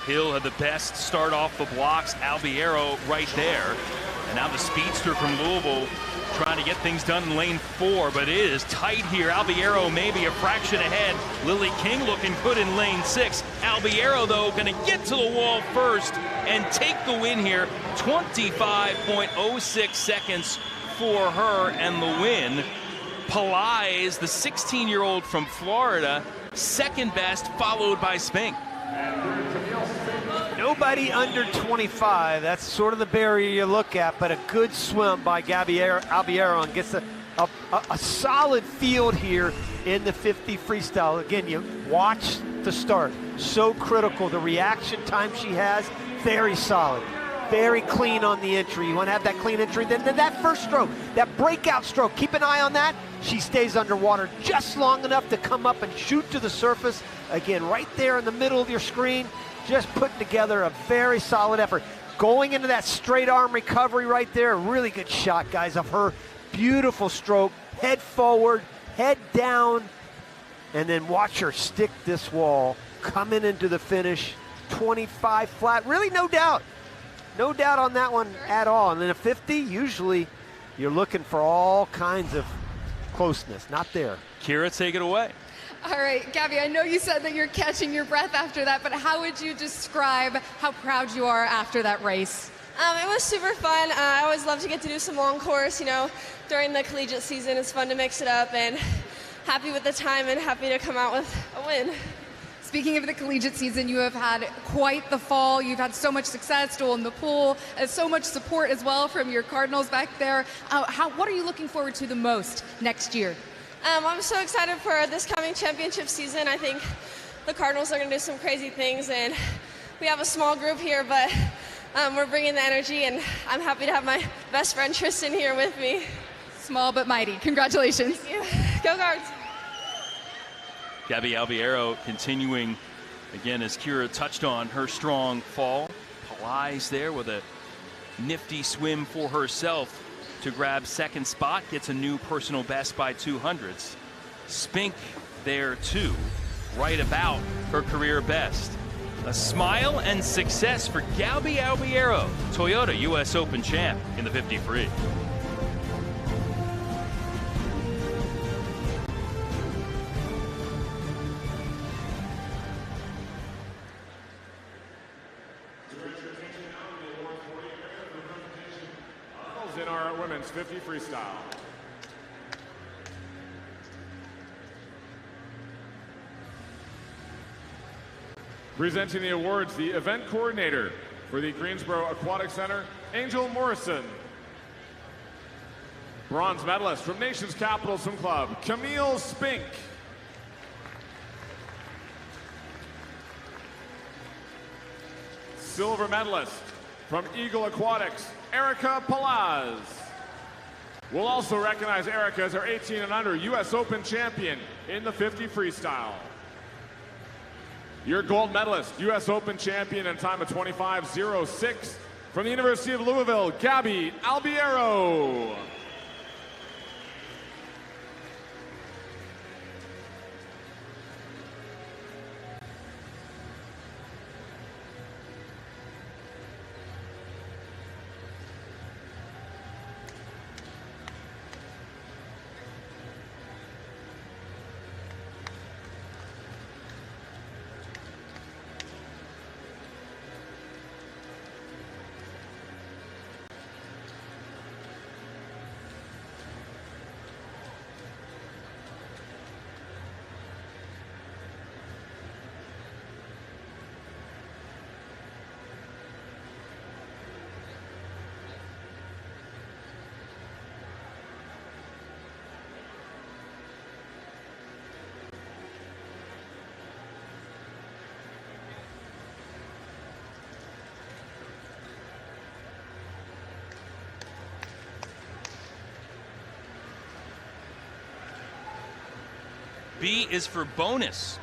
Hill had the best start off the blocks. Albiero right there. And now the speedster from Louisville trying to get things done in lane 4, but it is tight here. Albiero maybe a fraction ahead. Lily King looking good in lane 6. Albiero, though, going to get to the wall first and take the win here. 25.06 seconds for her and the win. Palais, the 16-year-old from Florida, second best, followed by Spink. Nobody under 25. That's sort of the barrier you look at, but a good swim by Gabby Albiero and gets a solid field here in the 50 freestyle. Again, you watch the start. So critical. The reaction time she has, very solid. Very clean on the entry. You want to have that clean entry. Then that first stroke, that breakout stroke, keep an eye on that. She stays underwater just long enough to come up and shoot to the surface. Again, right there in the middle of your screen, just putting together a very solid effort. Going into that straight arm recovery right there, a really good shot, guys, of her beautiful stroke. Head forward, head down, and then watch her stick this wall, coming into the finish, 25 flat. Really no doubt. No doubt on that one at all. And then a 50, usually you're looking for all kinds of closeness. Not there. Kira, take it away. All right, Gabby, I know you said that you're catching your breath after that, but how would you describe how proud you are after that race? It was super fun. I always love to get to do some long course, you know, during the collegiate season. It's fun to mix it up, and happy with the time and happy to come out with a win. Speaking of the collegiate season, you have had quite the fall. You've had so much success, dual in the pool, and so much support as well from your Cardinals back there. What are you looking forward to the most next year? I'm so excited for this coming championship season. I think the Cardinals are going to do some crazy things, and we have a small group here, but we're bringing the energy, and I'm happy to have my best friend Tristan here with me. Small but mighty. Congratulations. Thank you. Go Cards. Gabby Albiero continuing, again, as Kira touched on, her strong fall. Pelaez there with a nifty swim for herself to grab second spot, gets a new personal best by 200ths. Spink there too, right about her career best. A smile and success for Gabby Albiero, Toyota US Open champ in the 50 free. In our women's 50 freestyle. Presenting the awards, the event coordinator for the Greensboro Aquatic Center, Angel Morrison. Bronze medalist from Nation's Capital Swim Club, Camille Spink. Silver medalist from Eagle Aquatics, Erica Pelaez. We'll also recognize Erica as our 18 and under US Open champion in the 50 freestyle. Your gold medalist, US Open champion in time of 25:06 from the University of Louisville, Gabby Albiero. B is for bonus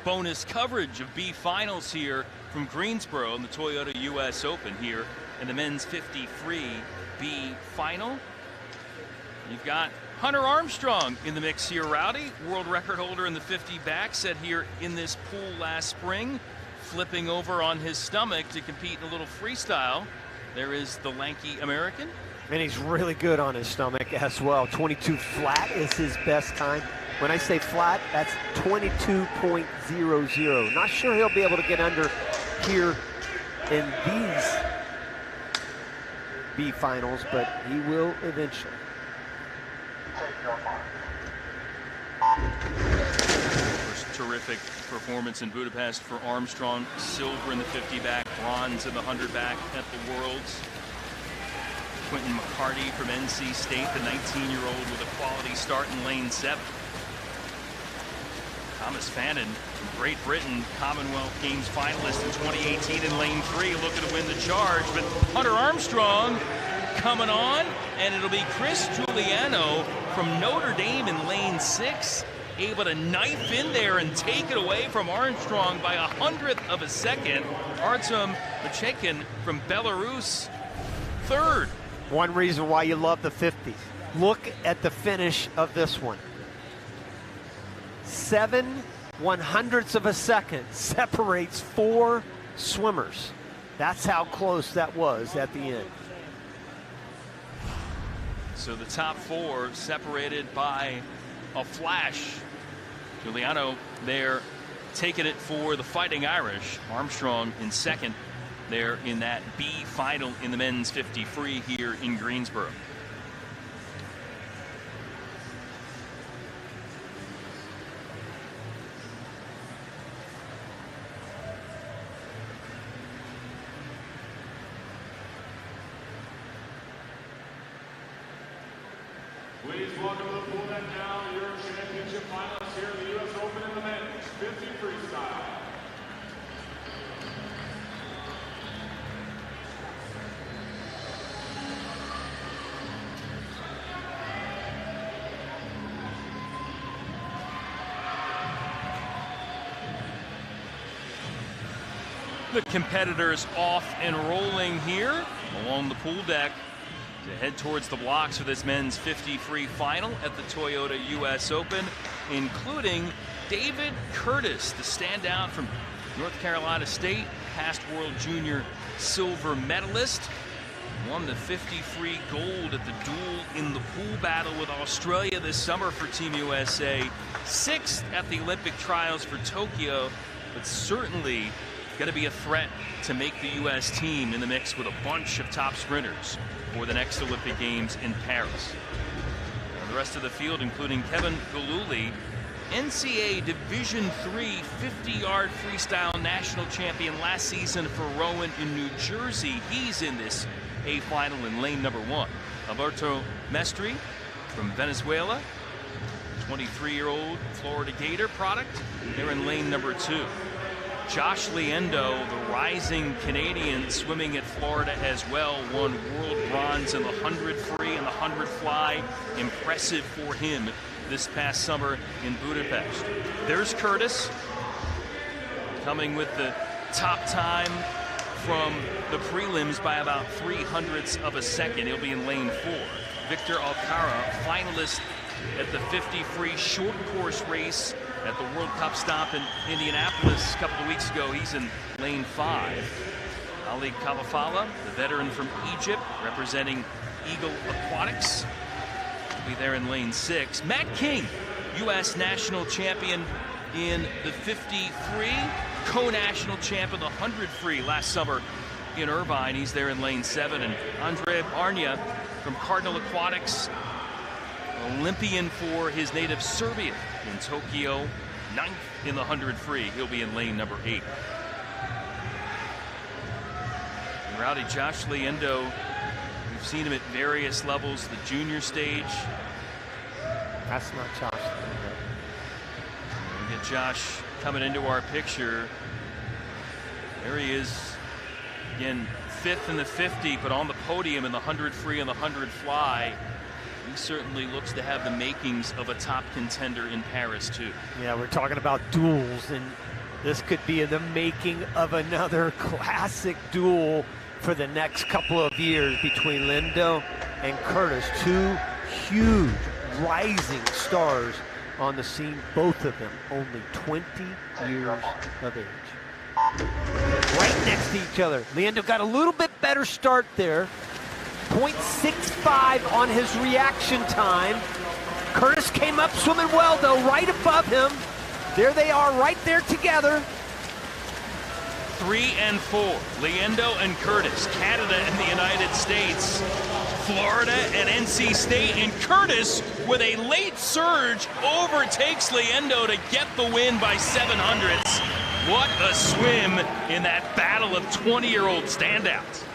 coverage of B finals here from Greensboro in the Toyota US Open here in the men's 50 free B final. You've got Hunter Armstrong in the mix here, Rowdy, world record holder in the 50 back, set here in this pool last spring, flipping over on his stomach to compete in a little freestyle. There is the lanky American. And he's really good on his stomach as well. 22 flat is his best time. When I say flat, that's 22.00. Not sure he'll be able to get under here in these B finals, but he will eventually. First terrific performance in Budapest for Armstrong. Silver in the 50 back, bronze in the 100 back at the Worlds. Quentin McCarty from NC State, the 19-year-old with a quality start in lane 7. Thomas Fannin from Great Britain, Commonwealth Games finalist in 2018 in lane 3, looking to win the charge. But Hunter Armstrong coming on, and it'll be Chris Giuliano from Notre Dame in lane 6, able to knife in there and take it away from Armstrong by 100th of a second. Artem Machekin from Belarus, 3rd. One reason why you love the 50s. Look at the finish of this one. 7/100ths of a second separates 4 swimmers. That's how close that was at the end. So the top 4 separated by a flash. Giuliano there taking it for the Fighting Irish. Armstrong in 2nd there in that B final in the men's 50 free here in Greensboro. Please welcome to the pool deck now, your championship finalists here in the US Open in the men's 50 freestyle. The competitors off and rolling here along the pool deck to head towards the blocks for this men's 50 free final at the Toyota US Open, including David Curtis, the standout from North Carolina State, past World Junior silver medalist. Won the 50 free gold at the duel in the pool battle with Australia this summer for Team USA. 6th at the Olympic trials for Tokyo, but certainly going to be a threat to make the U.S. team in the mix with a bunch of top sprinters for the next Olympic Games in Paris. And the rest of the field, including Kevin Gillooly, NCAA Division III 50-yard freestyle national champion last season for Rowan in New Jersey. He's in this A final in lane number 1. Alberto Mestre from Venezuela, 23-year-old Florida Gator product. They're in lane number 2. Josh Liendo, the rising Canadian, swimming at Florida as well, won world bronze in the 100 free and the 100 fly. Impressive for him this past summer in Budapest. There's Curtis, coming with the top time from the prelims by about 0.03 of a second. He'll be in lane 4. Victor Alcara, finalist at the 50 free short course race at the World Cup stop in Indianapolis a couple of weeks ago. He's in lane 5. Ali Kalafala, the veteran from Egypt, representing Eagle Aquatics, will be there in lane 6. Matt King, U.S. national champion in the 50 free, co-national champ in the 100 free last summer in Irvine. He's there in lane 7. And Andre Barnia from Cardinal Aquatics, Olympian for his native Serbia in Tokyo, 9th in the 100 free. He'll be in lane number 8. And rowdy Josh Liendo, we've seen him at various levels, the junior stage. That's not Josh. We get Josh coming into our picture. There he is, again, 5th in the 50, but on the podium in the 100 free and the 100 fly. He certainly looks to have the makings of a top contender in Paris, too. Yeah, we're talking about duels, and this could be the making of another classic duel for the next couple of years between Liendo and Curtis. 2 huge rising stars on the scene, both of them only 20 years of age. Right next to each other. Liendo got a little bit better start there. 0.65 on his reaction time. Curtis came up swimming well, though, right above him. There they are, right there together. 3 and 4, Liendo and Curtis, Canada and the United States, Florida and NC State, and Curtis with a late surge overtakes Liendo to get the win by 700ths. What a swim in that battle of 20-year-old standouts.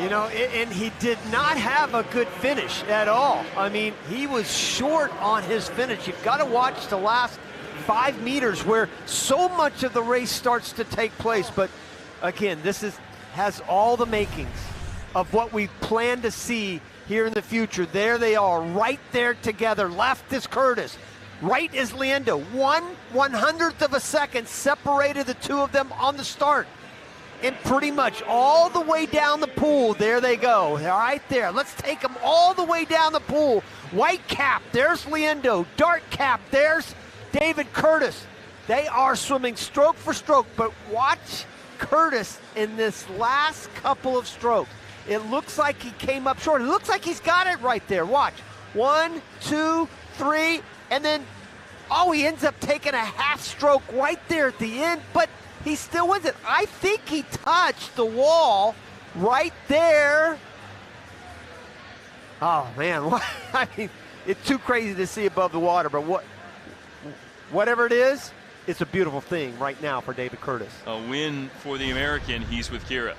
You know, and he did not have a good finish at all. I mean, he was short on his finish. You've got to watch the last 5 meters where so much of the race starts to take place. But again, this has all the makings of what we plan to see here in the future. There they are, right there together. Left is Curtis, right is Liendo. 1/100th of a second separated the two of them on the start. And pretty much all the way down the pool, there they go. They're right there. Let's take them all the way down the pool. White cap, there's Liendo. Dark cap, there's David Curtis. They are swimming stroke for stroke, but watch Curtis in this last couple of strokes. It looks like he came up short. It looks like he's got it right there. Watch. 1, 2, 3, and then, oh, he ends up taking a half stroke right there at the end, but he still wins it. I think he touched the wall right there. Oh, man. I mean, it's too crazy to see above the water, but whatever it is, it's a beautiful thing right now for David Curtis. A win for the American. He's with Kira.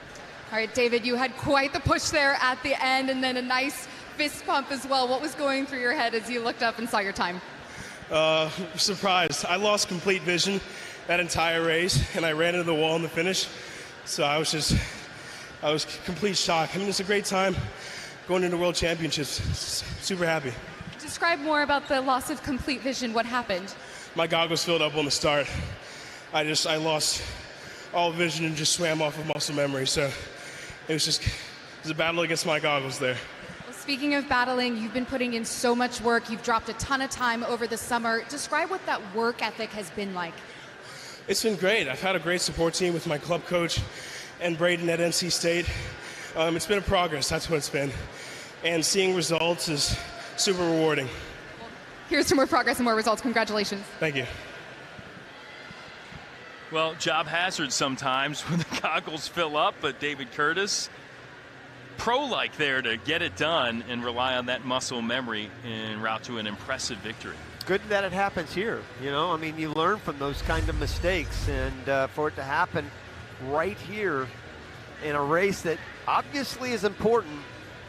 All right, David, you had quite the push there at the end and then a nice fist pump as well. What was going through your head as you looked up and saw your time? Surprised. I lost complete vision that entire race, and I ran into the wall in the finish. So I was complete shock. I mean, it's a great time going into World Championships. Super happy. Describe more about the loss of complete vision. What happened? My goggles filled up on the start. I lost all vision and just swam off of muscle memory. So it was a battle against my goggles there. Well, speaking of battling, you've been putting in so much work. You've dropped a ton of time over the summer. Describe what that work ethic has been like. It's been great. I've had a great support team with my club coach and Braden at NC State. It's been a progress. That's what it's been. And seeing results is super rewarding. Here's to more progress and more results. Congratulations. Thank you. Well, job hazard sometimes when the goggles fill up, but David Curtis, pro-like there to get it done and rely on that muscle memory en route to an impressive victory. Good that it happens here. You know, I mean, you learn from those kind of mistakes, and for it to happen right here in a race that obviously is important,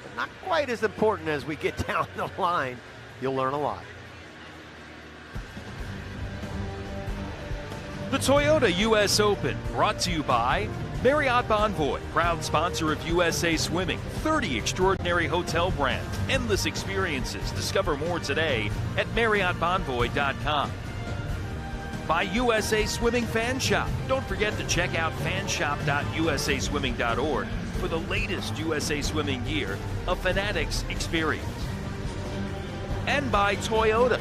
but not quite as important as we get down the line, you'll learn a lot. The Toyota U.S. Open, brought to you by Marriott Bonvoy, proud sponsor of USA Swimming. 30 extraordinary hotel brands, endless experiences. Discover more today at MarriottBonvoy.com. By USA Swimming Fan Shop. Don't forget to check out fanshop.usaswimming.org for the latest USA Swimming gear, a Fanatics experience. And by Toyota.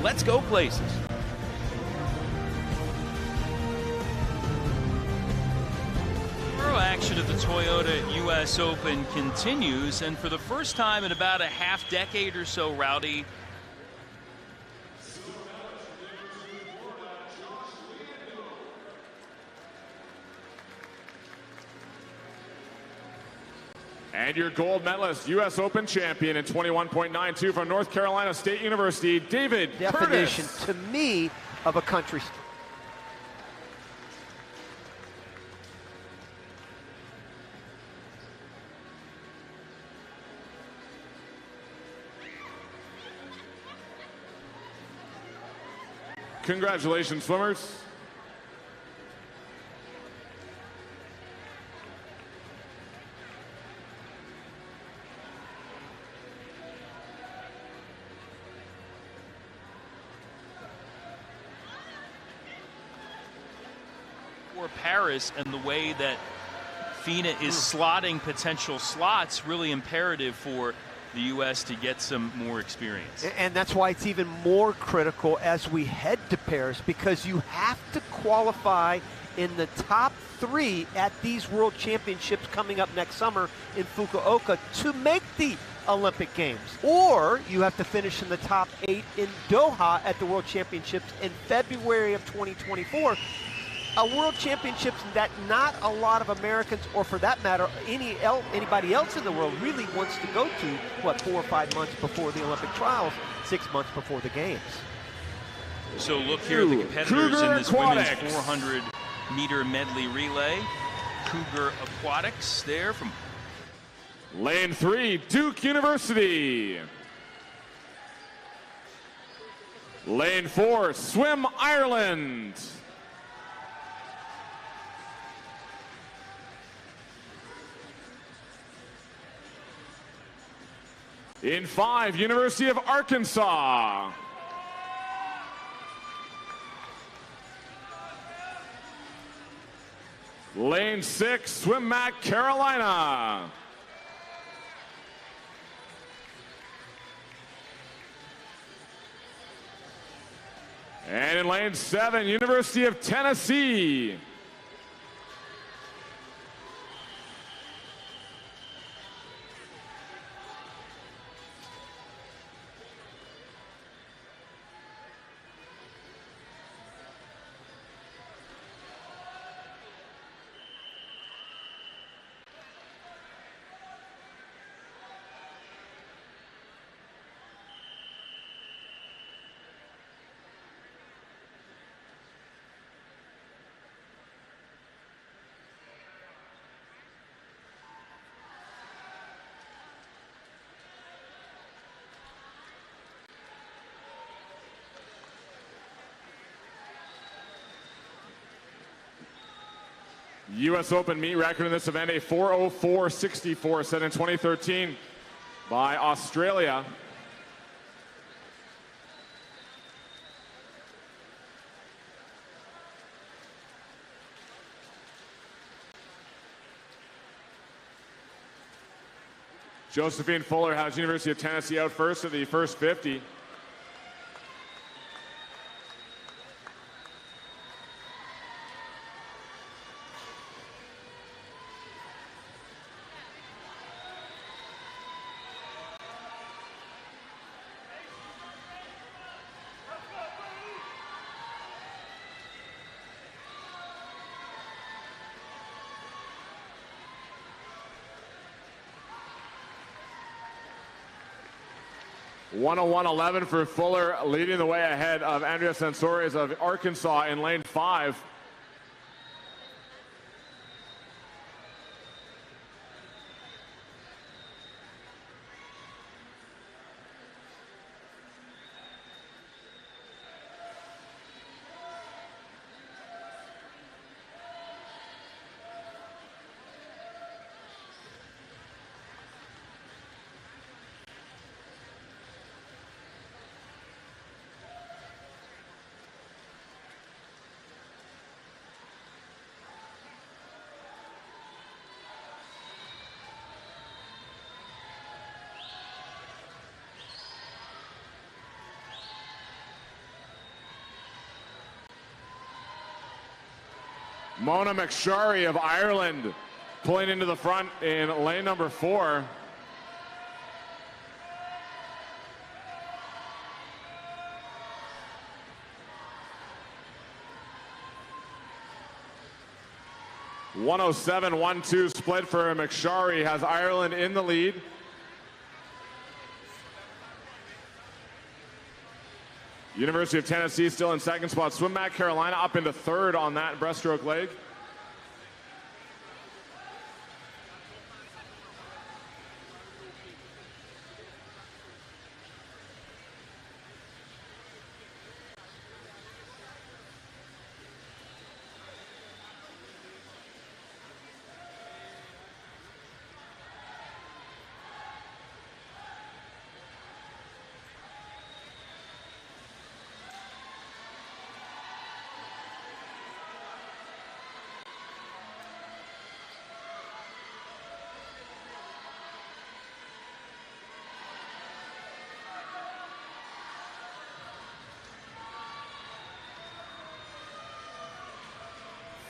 Let's go places. Action at the Toyota U.S. Open continues, and for the first time in about a half decade or so, Rowdy, and your gold medalist, U.S. Open champion in 21.92 from North Carolina State University, David Definition Curtis. to me of a country star. Congratulations, swimmers. for Paris, and the way that FINA is slotting potential slots, really imperative for the U.S. to get some more experience. And that's why it's even more critical as we head to Paris, because you have to qualify in the top 3 at these World Championships coming up next summer in Fukuoka to make the Olympic Games. Or you have to finish in the top 8 in Doha at the World Championships in February of 2024. A World Championships that not a lot of Americans, or for that matter, anybody else in the world really wants to go to, what, 4 or 5 months before the Olympic trials, 6 months before the Games. So look here at the competitors in this women's 400-meter medley relay. Cougar Aquatics there from Lane 3, Duke University. Lane 4, Swim Ireland. In 5, University of Arkansas. Lane 6, Swim Mac Carolina. And in lane 7, University of Tennessee. U.S. Open meet record in this event, a 4:04.64 set in 2013 by Australia. Josephine Fuller has University of Tennessee out first at the first 50. (101.11) for Fuller, leading the way ahead of Andrea Sensores of Arkansas in lane 5. Mona McSharry of Ireland pulling into the front in lane number 4. (107.12) split for McSharry has Ireland in the lead. University of Tennessee still in second spot. Swim Matt Carolina up into third on that breaststroke leg.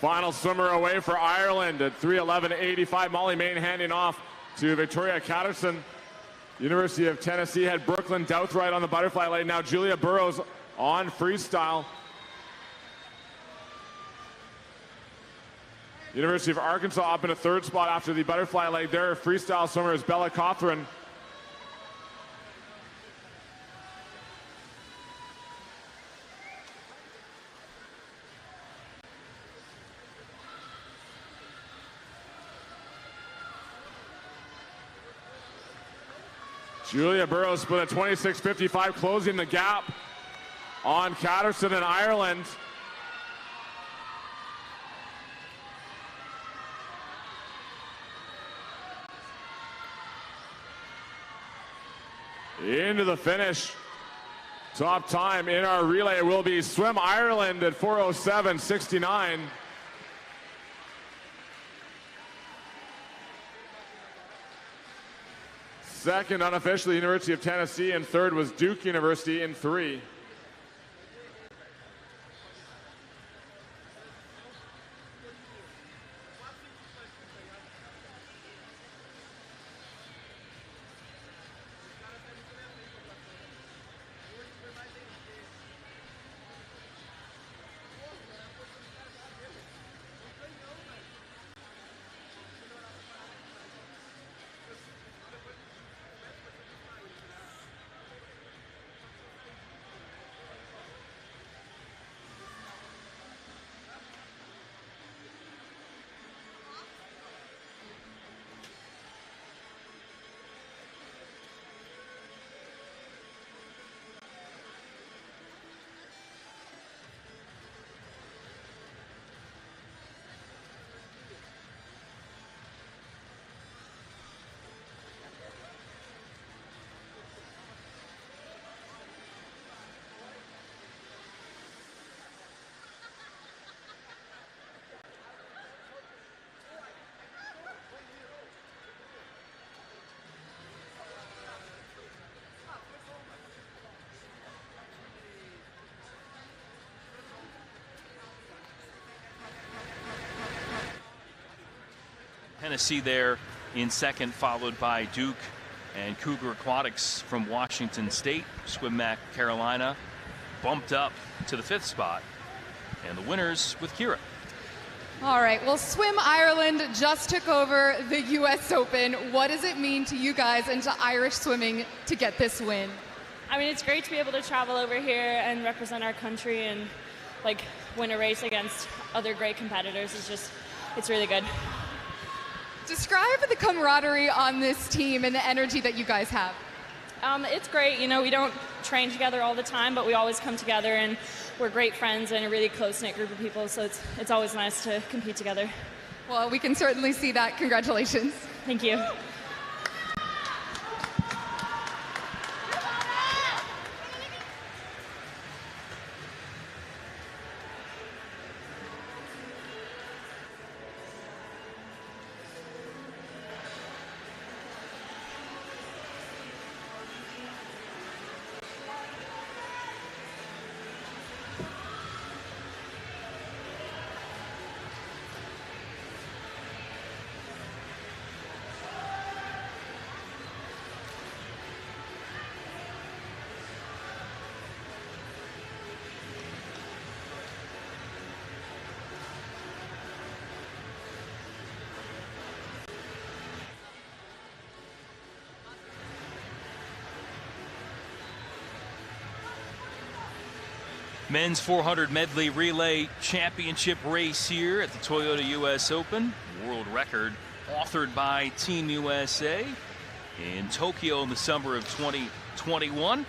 Final swimmer away for Ireland at 3:11.85. Molly Main handing off to Victoria Catterson. University of Tennessee had Brooklyn Douthright on the butterfly leg. Now Julia Burrows on freestyle. University of Arkansas up in a third spot after the butterfly leg. Their freestyle swimmer is Bella Cothran. Julia Burrows split at 26.55, closing the gap on Catterson in Ireland. Into the finish. Top time in our relay will be Swim Ireland at 4:07.69. Second, unofficially, University of Tennessee, and third was Duke University in 3. Tennessee there in second, followed by Duke and Cougar Aquatics from Washington State. Swim Mac Carolina bumped up to the 5th spot. And the winners with Kira. All right, well, Swim Ireland just took over the U.S. Open. What does it mean to you guys and to Irish swimming to get this win? I mean, it's great to be able to travel over here and represent our country and like win a race against other great competitors. It's really good. Describe the camaraderie on this team and the energy that you guys have. It's great. You know, we don't train together all the time, but we always come together, and we're great friends and a really close-knit group of people, so it's always nice to compete together. Well, we can certainly see that. Congratulations. Thank you. Men's 400 medley relay championship race here at the Toyota US Open. World record authored by Team USA in Tokyo in the summer of 2021.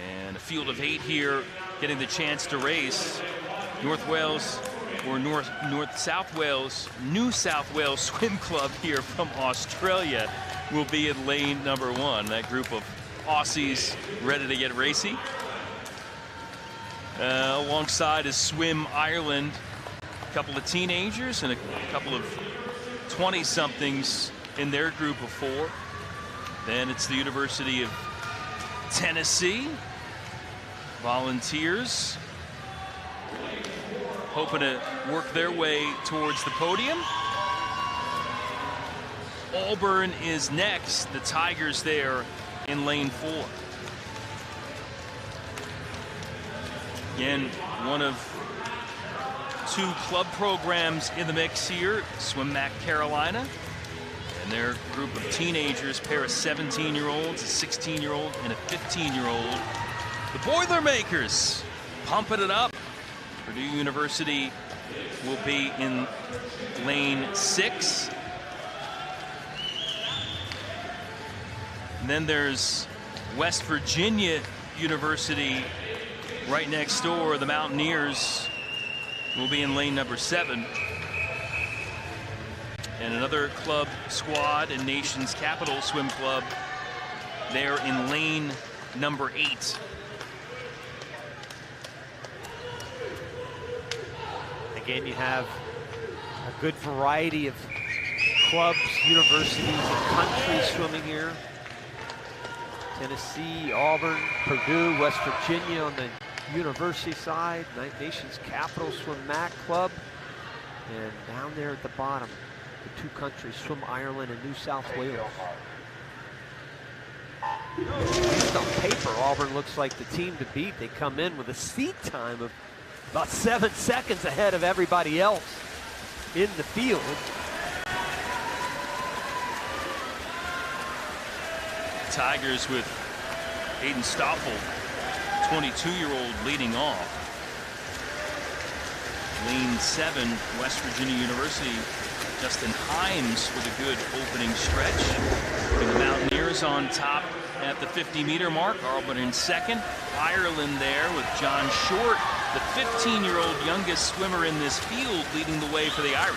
And a field of 8 here getting the chance to race. North Wales, or South Wales, New South Wales Swim Club here from Australia will be in lane number 1. That group of Aussies ready to get racy. Alongside is Swim Ireland, a couple of teenagers and a couple of 20-somethings in their group of 4. Then it's the University of Tennessee volunteers hoping to work their way towards the podium. Auburn is next, the Tigers there in lane 4. Again, one of 2 club programs in the mix here, Swim Mac Carolina and their group of teenagers, pair of 17-year-olds, a 16-year-old and a 15-year-old. The Boilermakers pumping it up. Purdue University will be in lane 6. And then there's West Virginia University right next door. The Mountaineers will be in lane number 7. And another club squad in Nation's Capital Swim Club, they're in lane number 8. Again, you have a good variety of clubs, universities, and countries swimming here. Tennessee, Auburn, Purdue, West Virginia on the university side, Nation's Capital Swim Mac Club, and down there at the bottom, the 2 countries, Swim Ireland and New South Wales. Just on paper, Auburn looks like the team to beat. They come in with a seat time of about 7 seconds ahead of everybody else in the field. Tigers with Aiden Stoffel, 22-year-old, leading off. Lane 7, West Virginia University, Justin Himes with a good opening stretch. And the Mountaineers on top at the 50-meter mark. Auburn in second. Ireland there with John Short, the 15-year-old youngest swimmer in this field, leading the way for the Irish.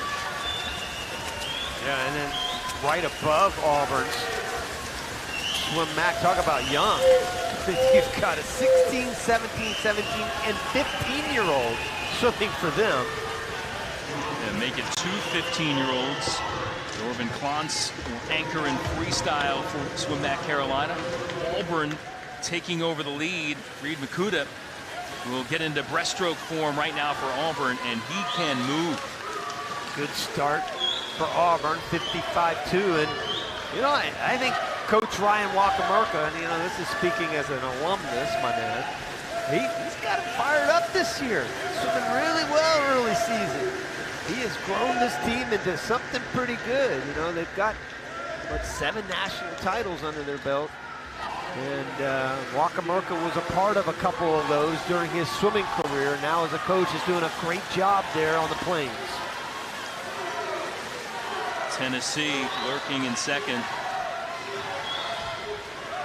Yeah, and then right above Auburn's Swim Mac, talk about young. You've got a 16, 17, 17, and 15-year-old swimming for them. And make it 2 15-year-olds. Dorvin Klontz will anchor in freestyle for Swim Mac Carolina. Auburn taking over the lead. Reed Makuta will get into breaststroke form right now for Auburn, and he can move. Good start for Auburn, 55-2. And, you know, I think Coach Ryan Wakamerka, and, you know, this is speaking as an alumnus, my man, he's got him fired up this year. Swimming really well early season. He has grown this team into something pretty good. You know, they've got, what, 7 national titles under their belt. And Wakamerka was a part of a couple of those during his swimming career. Now as a coach is doing a great job there on the plains. Tennessee lurking in second.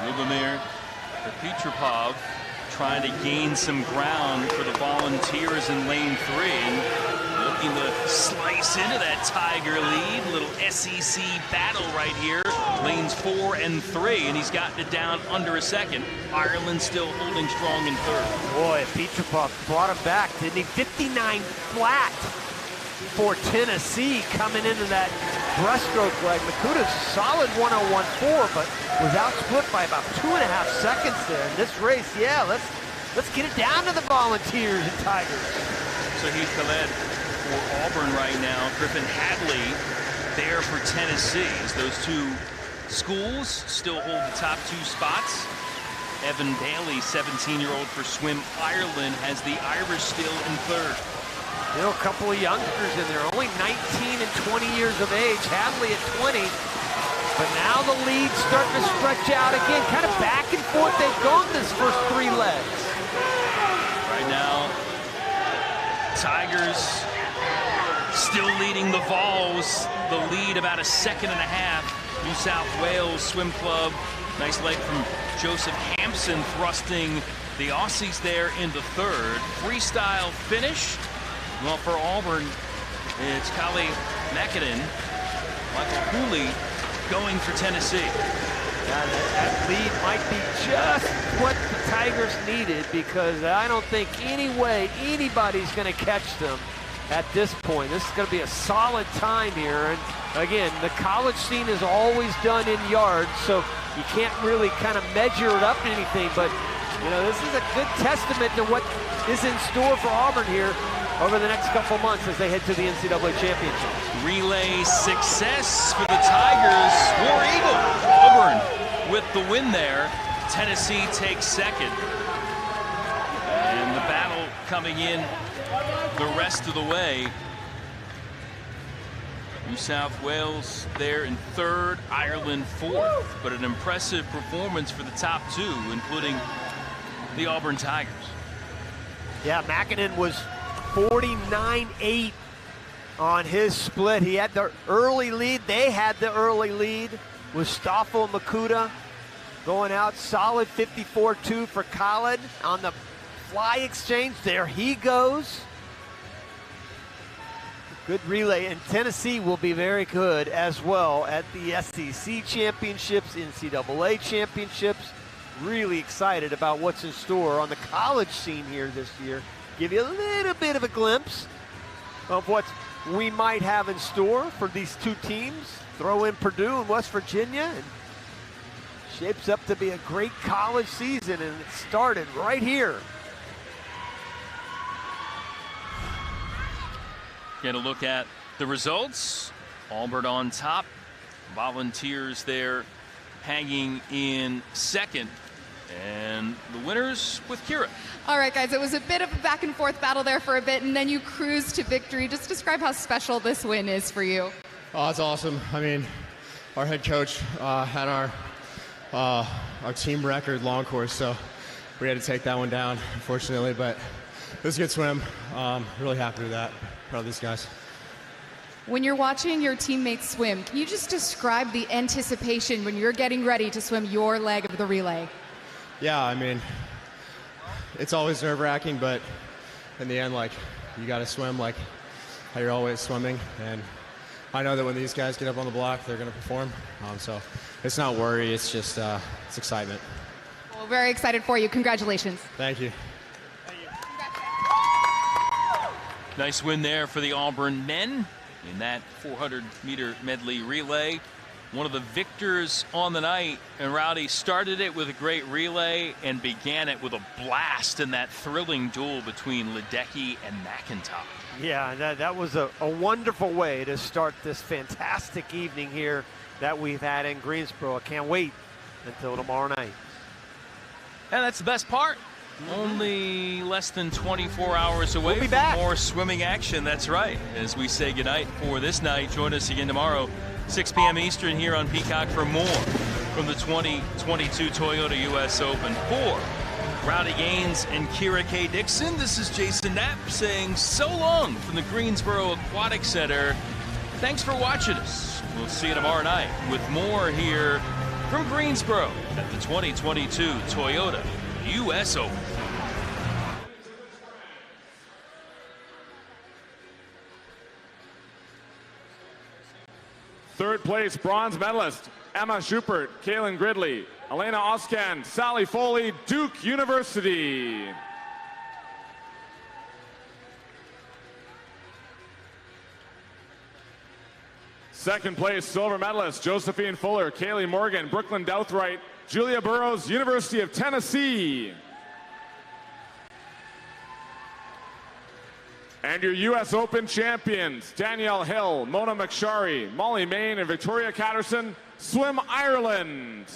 Lubomir Petripov trying to gain some ground for the Volunteers in lane 3. And looking to slice into that Tiger lead. Little SEC battle right here. Lanes 4 and 3, and he's gotten it down under a second. Ireland still holding strong in third. Boy, Petripov brought him back, didn't he? 59 flat for Tennessee coming into that breaststroke leg. Makuta's solid 101.4, but was outsplit by about 2.5 seconds there in this race. Yeah, let's get it down to the Volunteers and Tigers. So Heath Khaled for Auburn right now. Griffin Hadley there for Tennessee. As those two schools still hold the top 2 spots. Evan Bailey, 17-year-old for Swim Ireland, has the Irish still in third. You know, a couple of youngsters in there, only 19 and 20 years of age. Hadley at 20, but now the lead's starting to stretch out again. Kind of back and forth they've gone this first 3 legs. Right now, Tigers still leading the Vols. The lead about 1.5 seconds. New South Wales Swim Club, nice leg from Joseph Hampson, thrusting the Aussies there into third. Freestyle finish. Well, for Auburn, it's Kali McKinnon, Michael Cooley going for Tennessee. Yeah, that lead might be just what the Tigers needed, because I don't think any way anybody's going to catch them at this point. This is going to be a solid time here. And again, the college scene is always done in yards, so you can't really kind of measure it up to anything. But, you know, this is a good testament to what is in store for Auburn here over the next couple months as they head to the NCAA championship. Relay success for the Tigers. War Eagle. Auburn with the win there. Tennessee takes second. And the battle coming in the rest of the way. New South Wales there in third, Ireland fourth. But an impressive performance for the top 2, including the Auburn Tigers. Yeah, McKinnon was 49.8 on his split. He had the early lead. They had the early lead with Stoffel and Makuta going out. Solid 54.2 for Khaled on the fly exchange. There he goes. Good relay, and Tennessee will be very good as well at the SEC championships, NCAA championships. Really excited about what's in store on the college scene here this year. Give you a little bit of a glimpse of what we might have in store for these 2 teams. Throw in Purdue and West Virginia, and shapes up to be a great college season, and it started right here. Get a look at the results. Auburn on top. Volunteers there hanging in second. And the winners with Kira. All right, guys, it was a bit of a back and forth battle there for a bit, and then you cruised to victory. Just describe how special this win is for you. Oh, it's awesome. I mean, our head coach had our team record long course, so we had to take that one down, unfortunately, but it was a good swim. Really happy with that. Proud of these guys. When you're watching your teammates swim, can you just describe the anticipation when you're getting ready to swim your leg of the relay? Yeah, I mean, it's always nerve-wracking, but in the end, like, you got to swim like how you're always swimming, and I know that when these guys get up on the block, they're going to perform. So it's not worry, it's just it's excitement. Well, very excited for you. Congratulations. Thank you. Nice win there for the Auburn men in that 400-meter medley relay. one of the victors on the night, and Rowdy started it with a great relay and began it with a blast in that thrilling duel between Ledecky and McIntyre. Yeah, that was a wonderful way to start this fantastic evening here that we've had in Greensboro. I can't wait until tomorrow night. And that's the best part. Only less than 24 hours away from more swimming action. That's right. As we say goodnight for this night, join us again tomorrow, 6 p.m. Eastern here on Peacock for more from the 2022 Toyota U.S. Open. For Rowdy Gaines and Kira K. Dixon, this is Jason Knapp saying so long from the Greensboro Aquatic Center. Thanks for watching us. We'll see you tomorrow night with more here from Greensboro at the 2022 Toyota U.S. Open. Third place bronze medalist Emma Schupert, Kaylin Gridley, Elena Oskan, Sally Foley, Duke University. Second place silver medalist Josephine Fuller, Kaylee Morgan, Brooklyn Douthright, Julia Burrows, University of Tennessee. And your U.S. Open champions, Danielle Hill, Mona McSharry, Molly Main, and Victoria Catterson, Swim Ireland.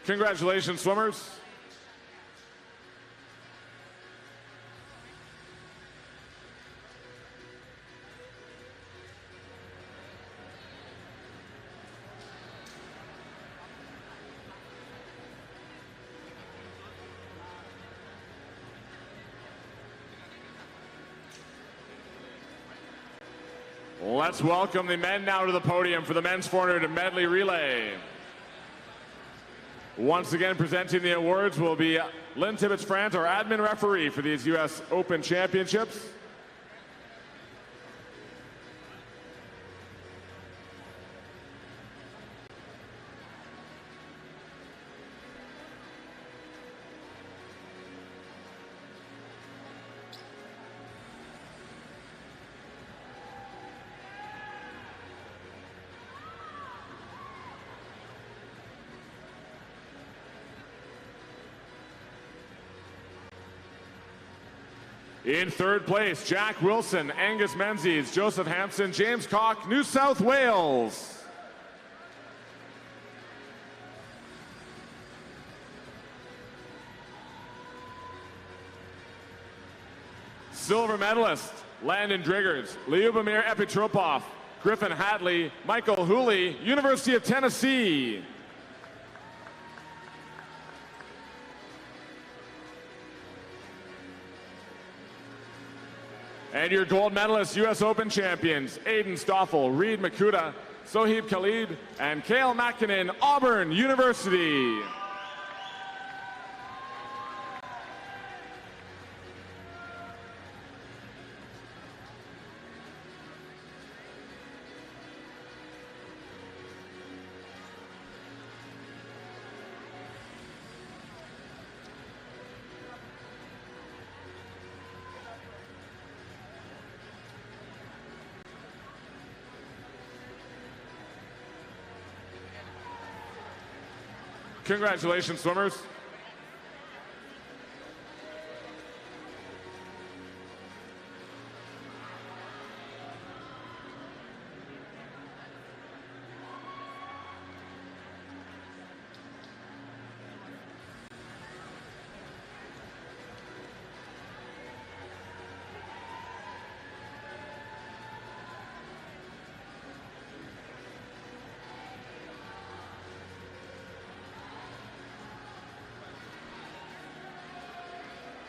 Congratulations, swimmers. Let's welcome the men now to the podium for the men's 400 medley relay. Once again, presenting the awards will be Lynn Tibbetts-France, our admin referee for these U.S. Open Championships. In third place, Jack Wilson, Angus Menzies, Joseph Hampson, James Cock, New South Wales. Silver medalist, Landon Driggers, Lyubomir Epitropov, Griffin Hadley, Michael Hooley, University of Tennessee. And your gold medalist, U.S. Open champions, Aiden Stoffel, Reed Makuta, Soheeb Khalid, and Cale Makinen, Auburn University. Congratulations, swimmers.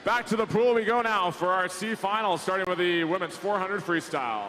Back to the pool we go now for our C final, starting with the women's 400 freestyle.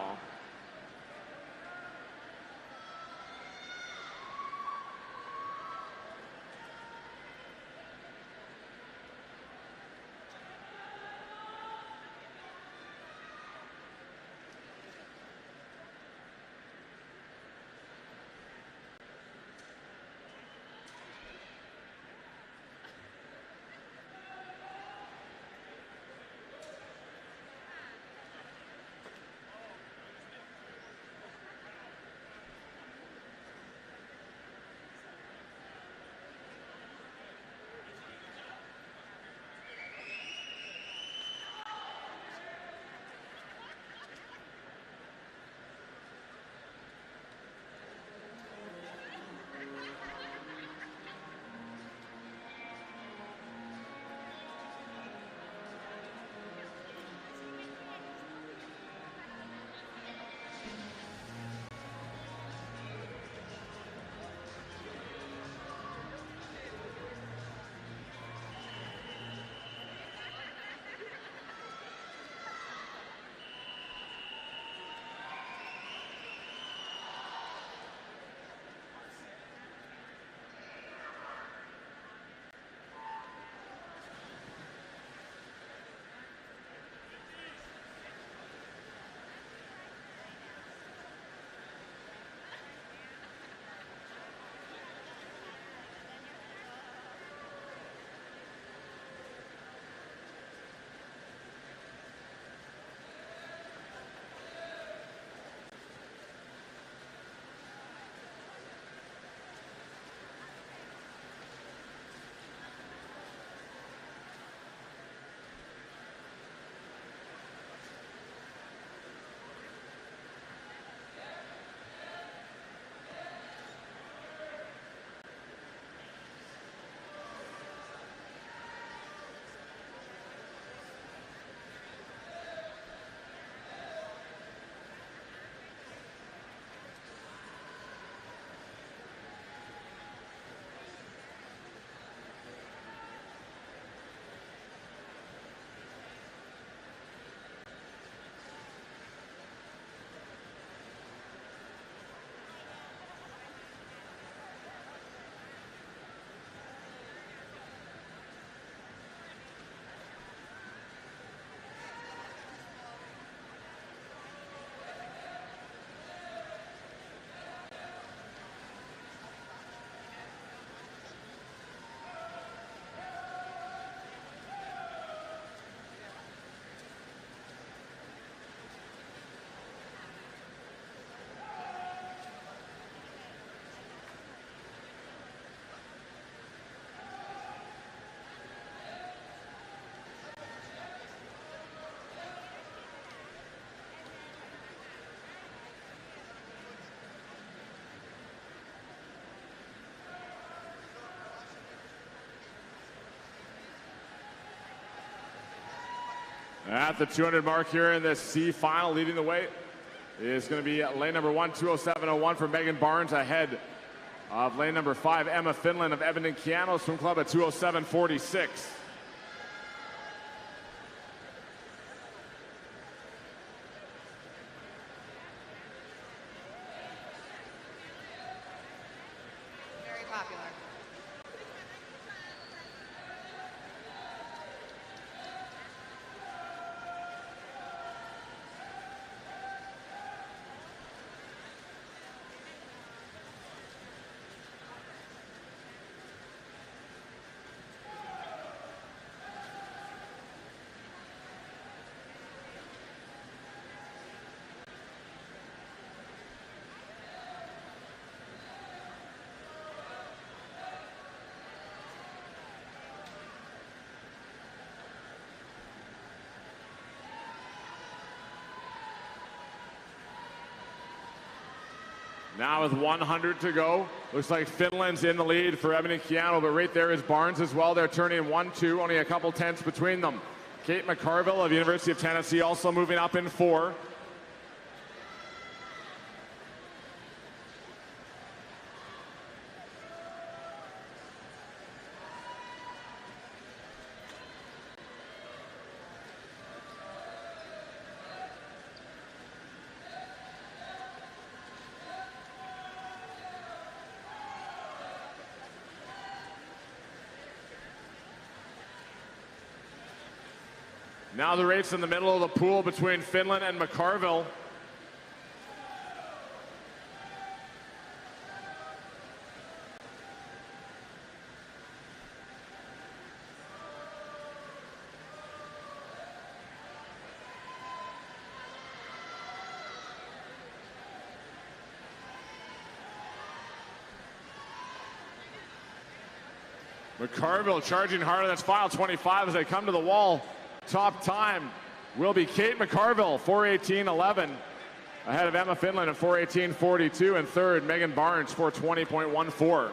At the 200 mark here in the C final, leading the way is going to be lane number 1, 207.01 for Megan Barnes, ahead of lane number 5, Emma Finland of Edmonton Keano Swim Club at 207.46. Very popular. Now with 100 to go, looks like Finland's in the lead for Edmonton Keano, but right there is Barnes as well. They're turning 1-2, only a couple tenths between them. Kate McCarville of University of Tennessee also moving up in 4. Now the race in the middle of the pool between Finland and McCarville. McCarville charging harder. That's file 25 as they come to the wall. Top time will be Kate McCarville, 4:18.11, ahead of Emma Finland at 4:18.42, and third, Megan Barnes, 4:20.14.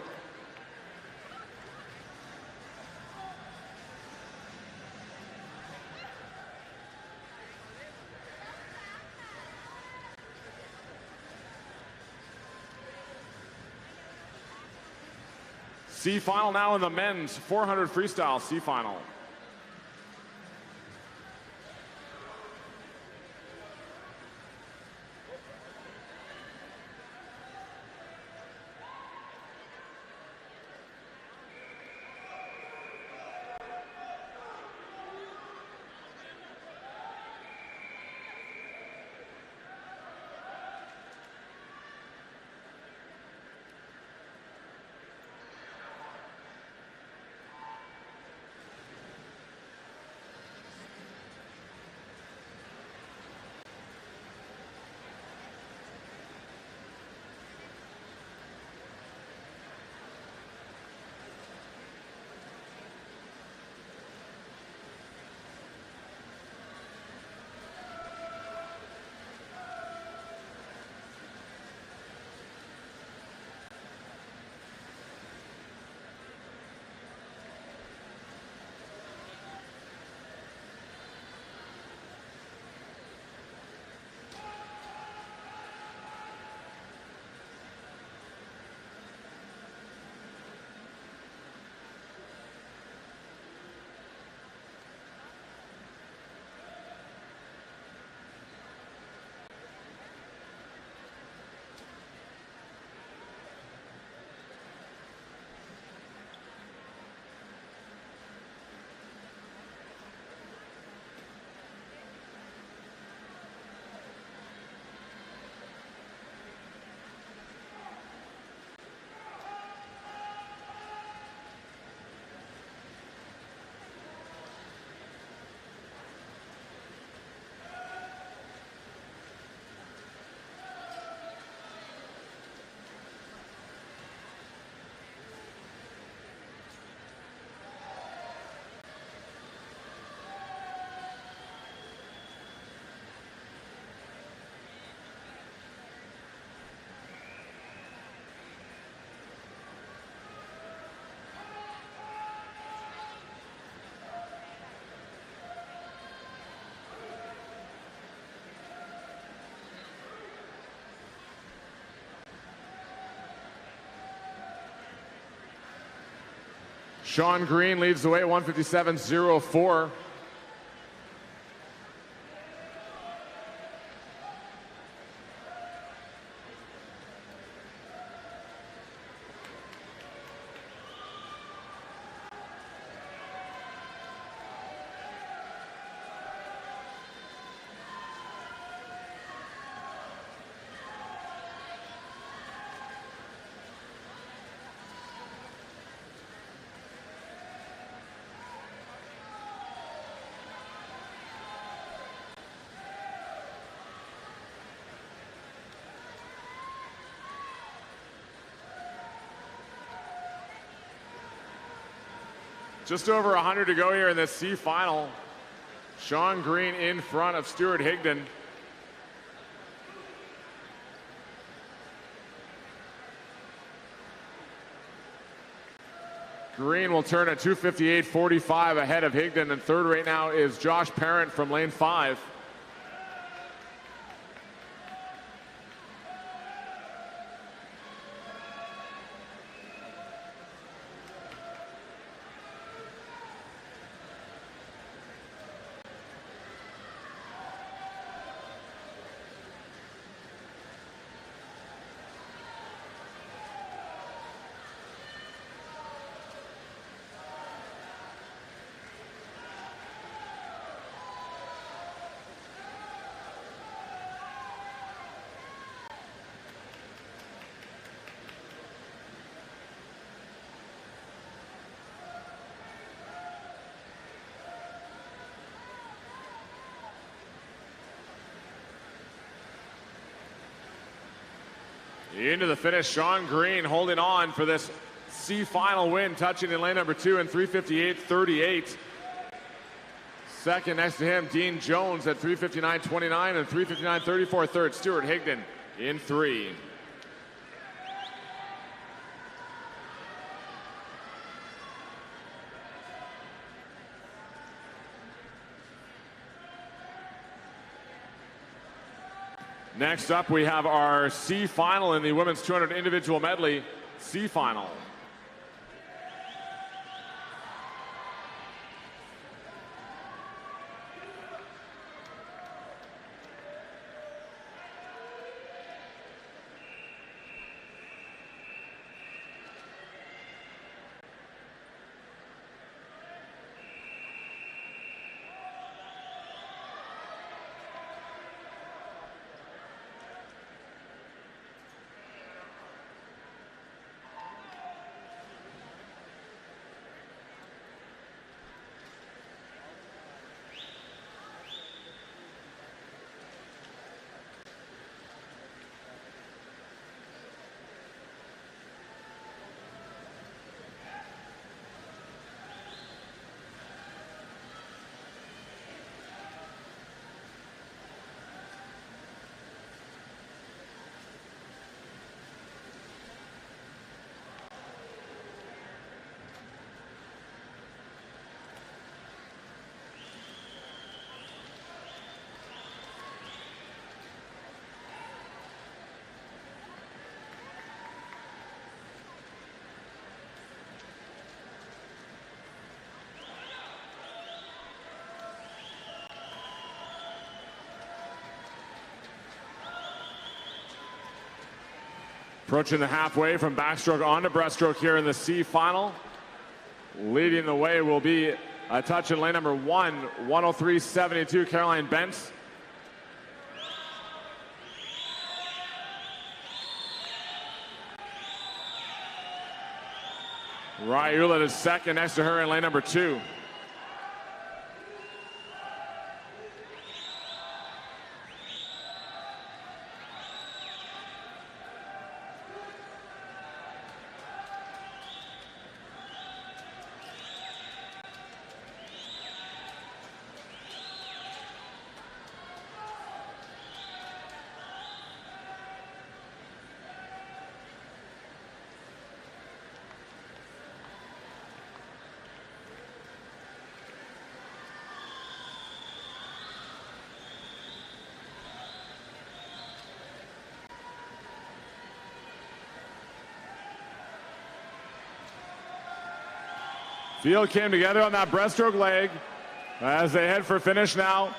C final now in the men's 400 freestyle C final. Sean Green leads the way at 157.04. Just over 100 to go here in this C final. Sean Green in front of Stuart Higdon. Green will turn at 258.45 ahead of Higdon, and third right now is Josh Parent from lane 5. Into the finish, Sean Green holding on for this C final win, touching in lane number 2 in 358.38. Second next to him, Dean Jones at 359.29 and 359.34. Third, Stuart Higdon in 3. Next up, we have our C final in the women's 200 individual medley C final. Approaching the halfway from backstroke onto breaststroke here in the C final. Leading the way will be a touch in lane number 1, 103.72, Caroline Bentz. Ryula is second next to her in lane number 2. Field came together on that breaststroke leg as they head for finish now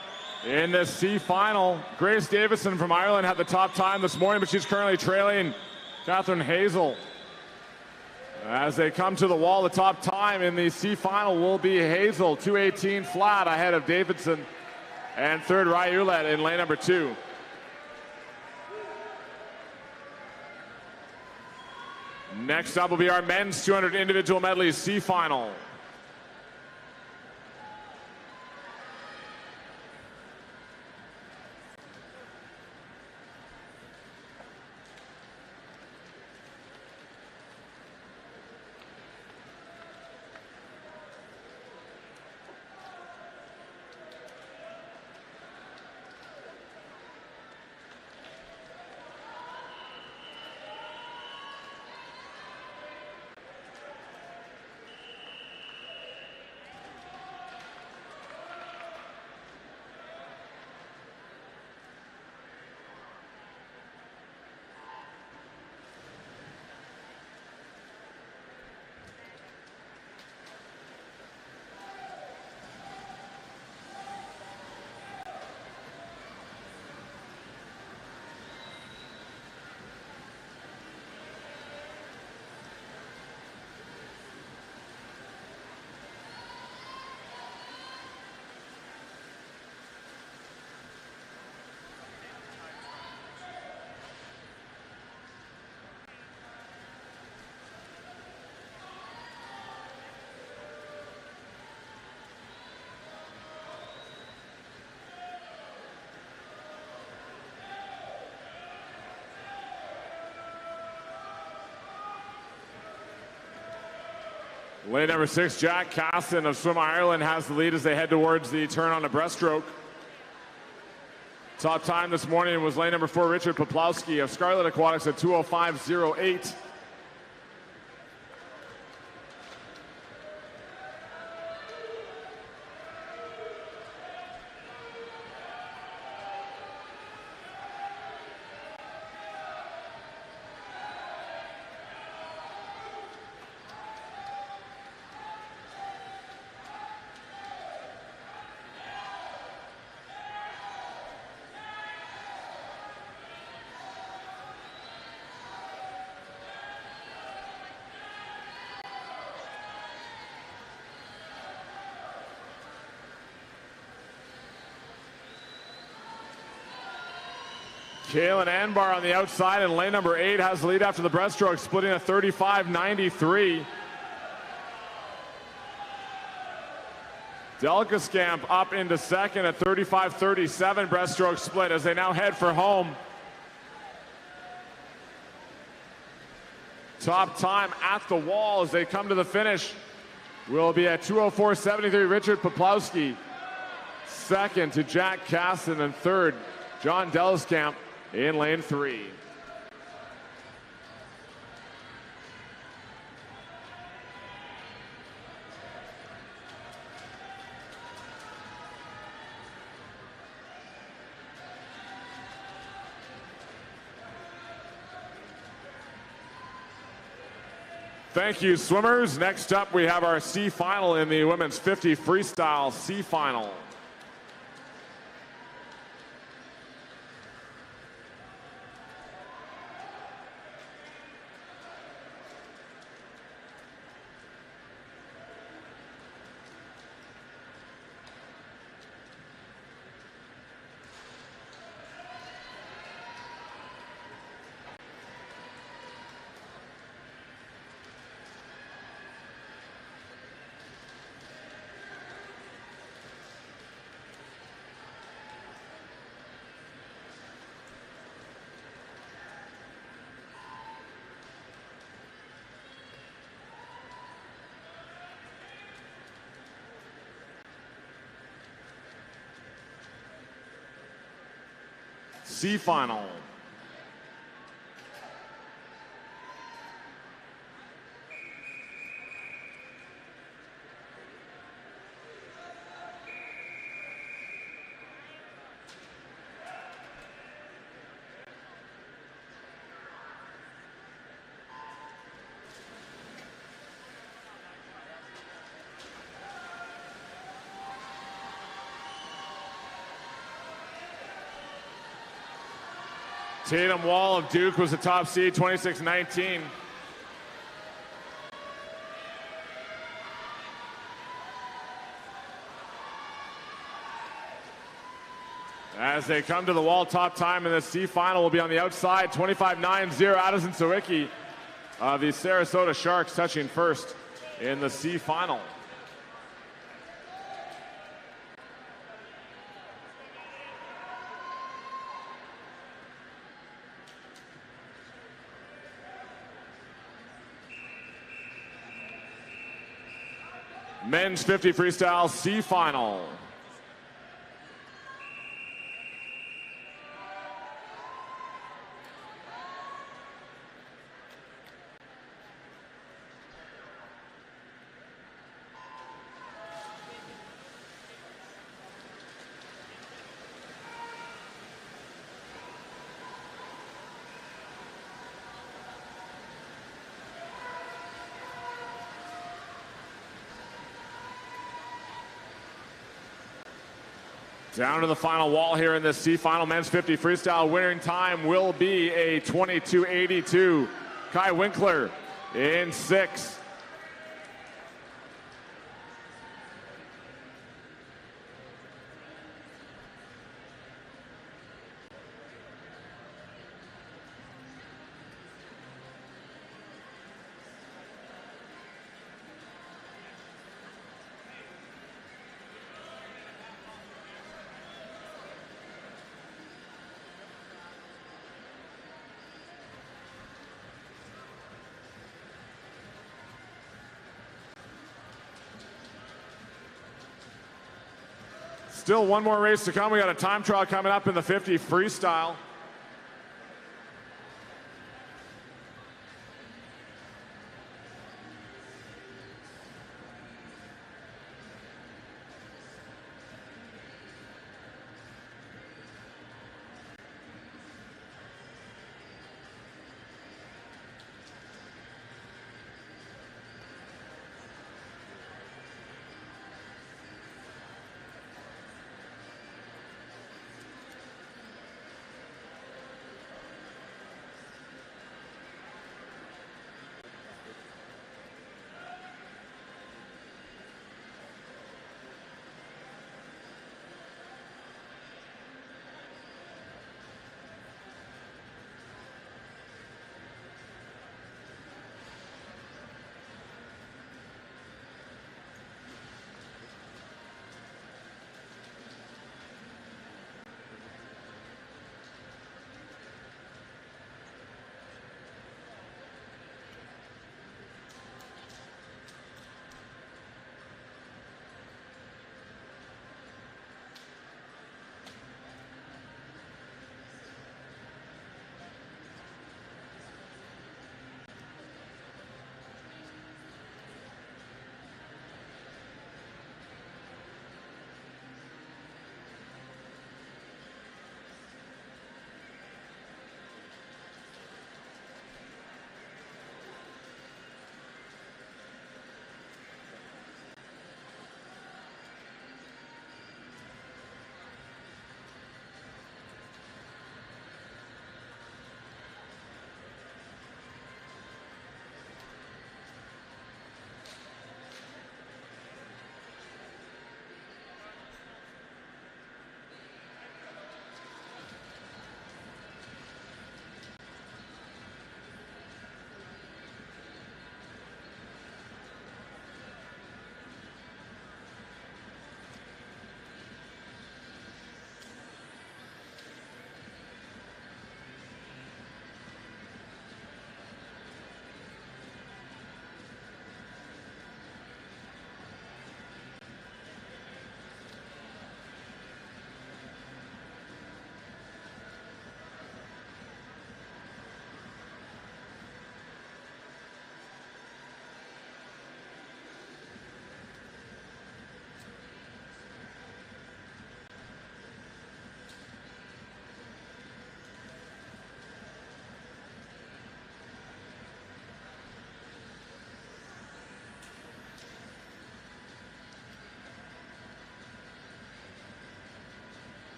in the C final. Grace Davison from Ireland had the top time this morning, but she's currently trailing Catherine Hazel. As they come to the wall, the top time in the C final will be Hazel, 2:18 flat ahead of Davidson, and third Ryulet in lane number 2. Next up will be our men's 200 individual medley C final. Lane number 6, Jack Caston of Swim Ireland has the lead as they head towards the turn on the breaststroke. Top time this morning was lane number 4, Richard Poplowski of Scarlet Aquatics at 2:05.08. Kaylin Anbar on the outside, and lane number 8 has the lead after the breaststroke, splitting at 35.93. Delkeskamp up into second at 35.37 breaststroke split as they now head for home. Top time at the wall as they come to the finish will be at 2:04.73, Richard Poplowski. Second to Jack Caston, and third, John Delkeskamp in lane 3. Thank you, swimmers. Next up, we have our C final in the women's 50 freestyle C final. C final. Tatum Wall of Duke was the top seed, 26-19. As they come to the wall, top time in the C final will be on the outside, 25-9-0. Addison Sawicki of the Sarasota Sharks touching first in the C final. Men's 50 freestyle C final. Down to the final wall here in this C final. Men's 50 freestyle winning time will be a 22:82. Kai Winkler in 6. Still one more race to come. We got a time trial coming up in the 50 freestyle.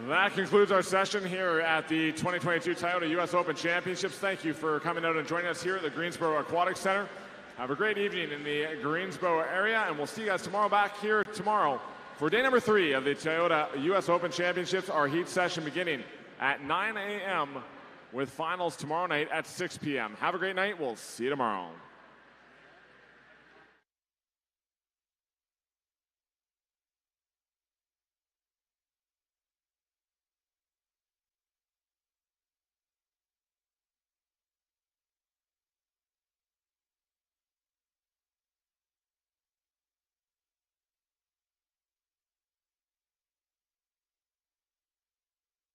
That concludes our session here at the 2022 Toyota U.S. Open Championships. Thank you for coming out and joining us here at the Greensboro Aquatic Center. Have a great evening in the Greensboro area, and we'll see you guys tomorrow back here tomorrow for day number 3 of the Toyota U.S. Open Championships. Our heat session beginning at 9 a.m. with finals tomorrow night at 6 p.m. Have a great night. We'll see you tomorrow.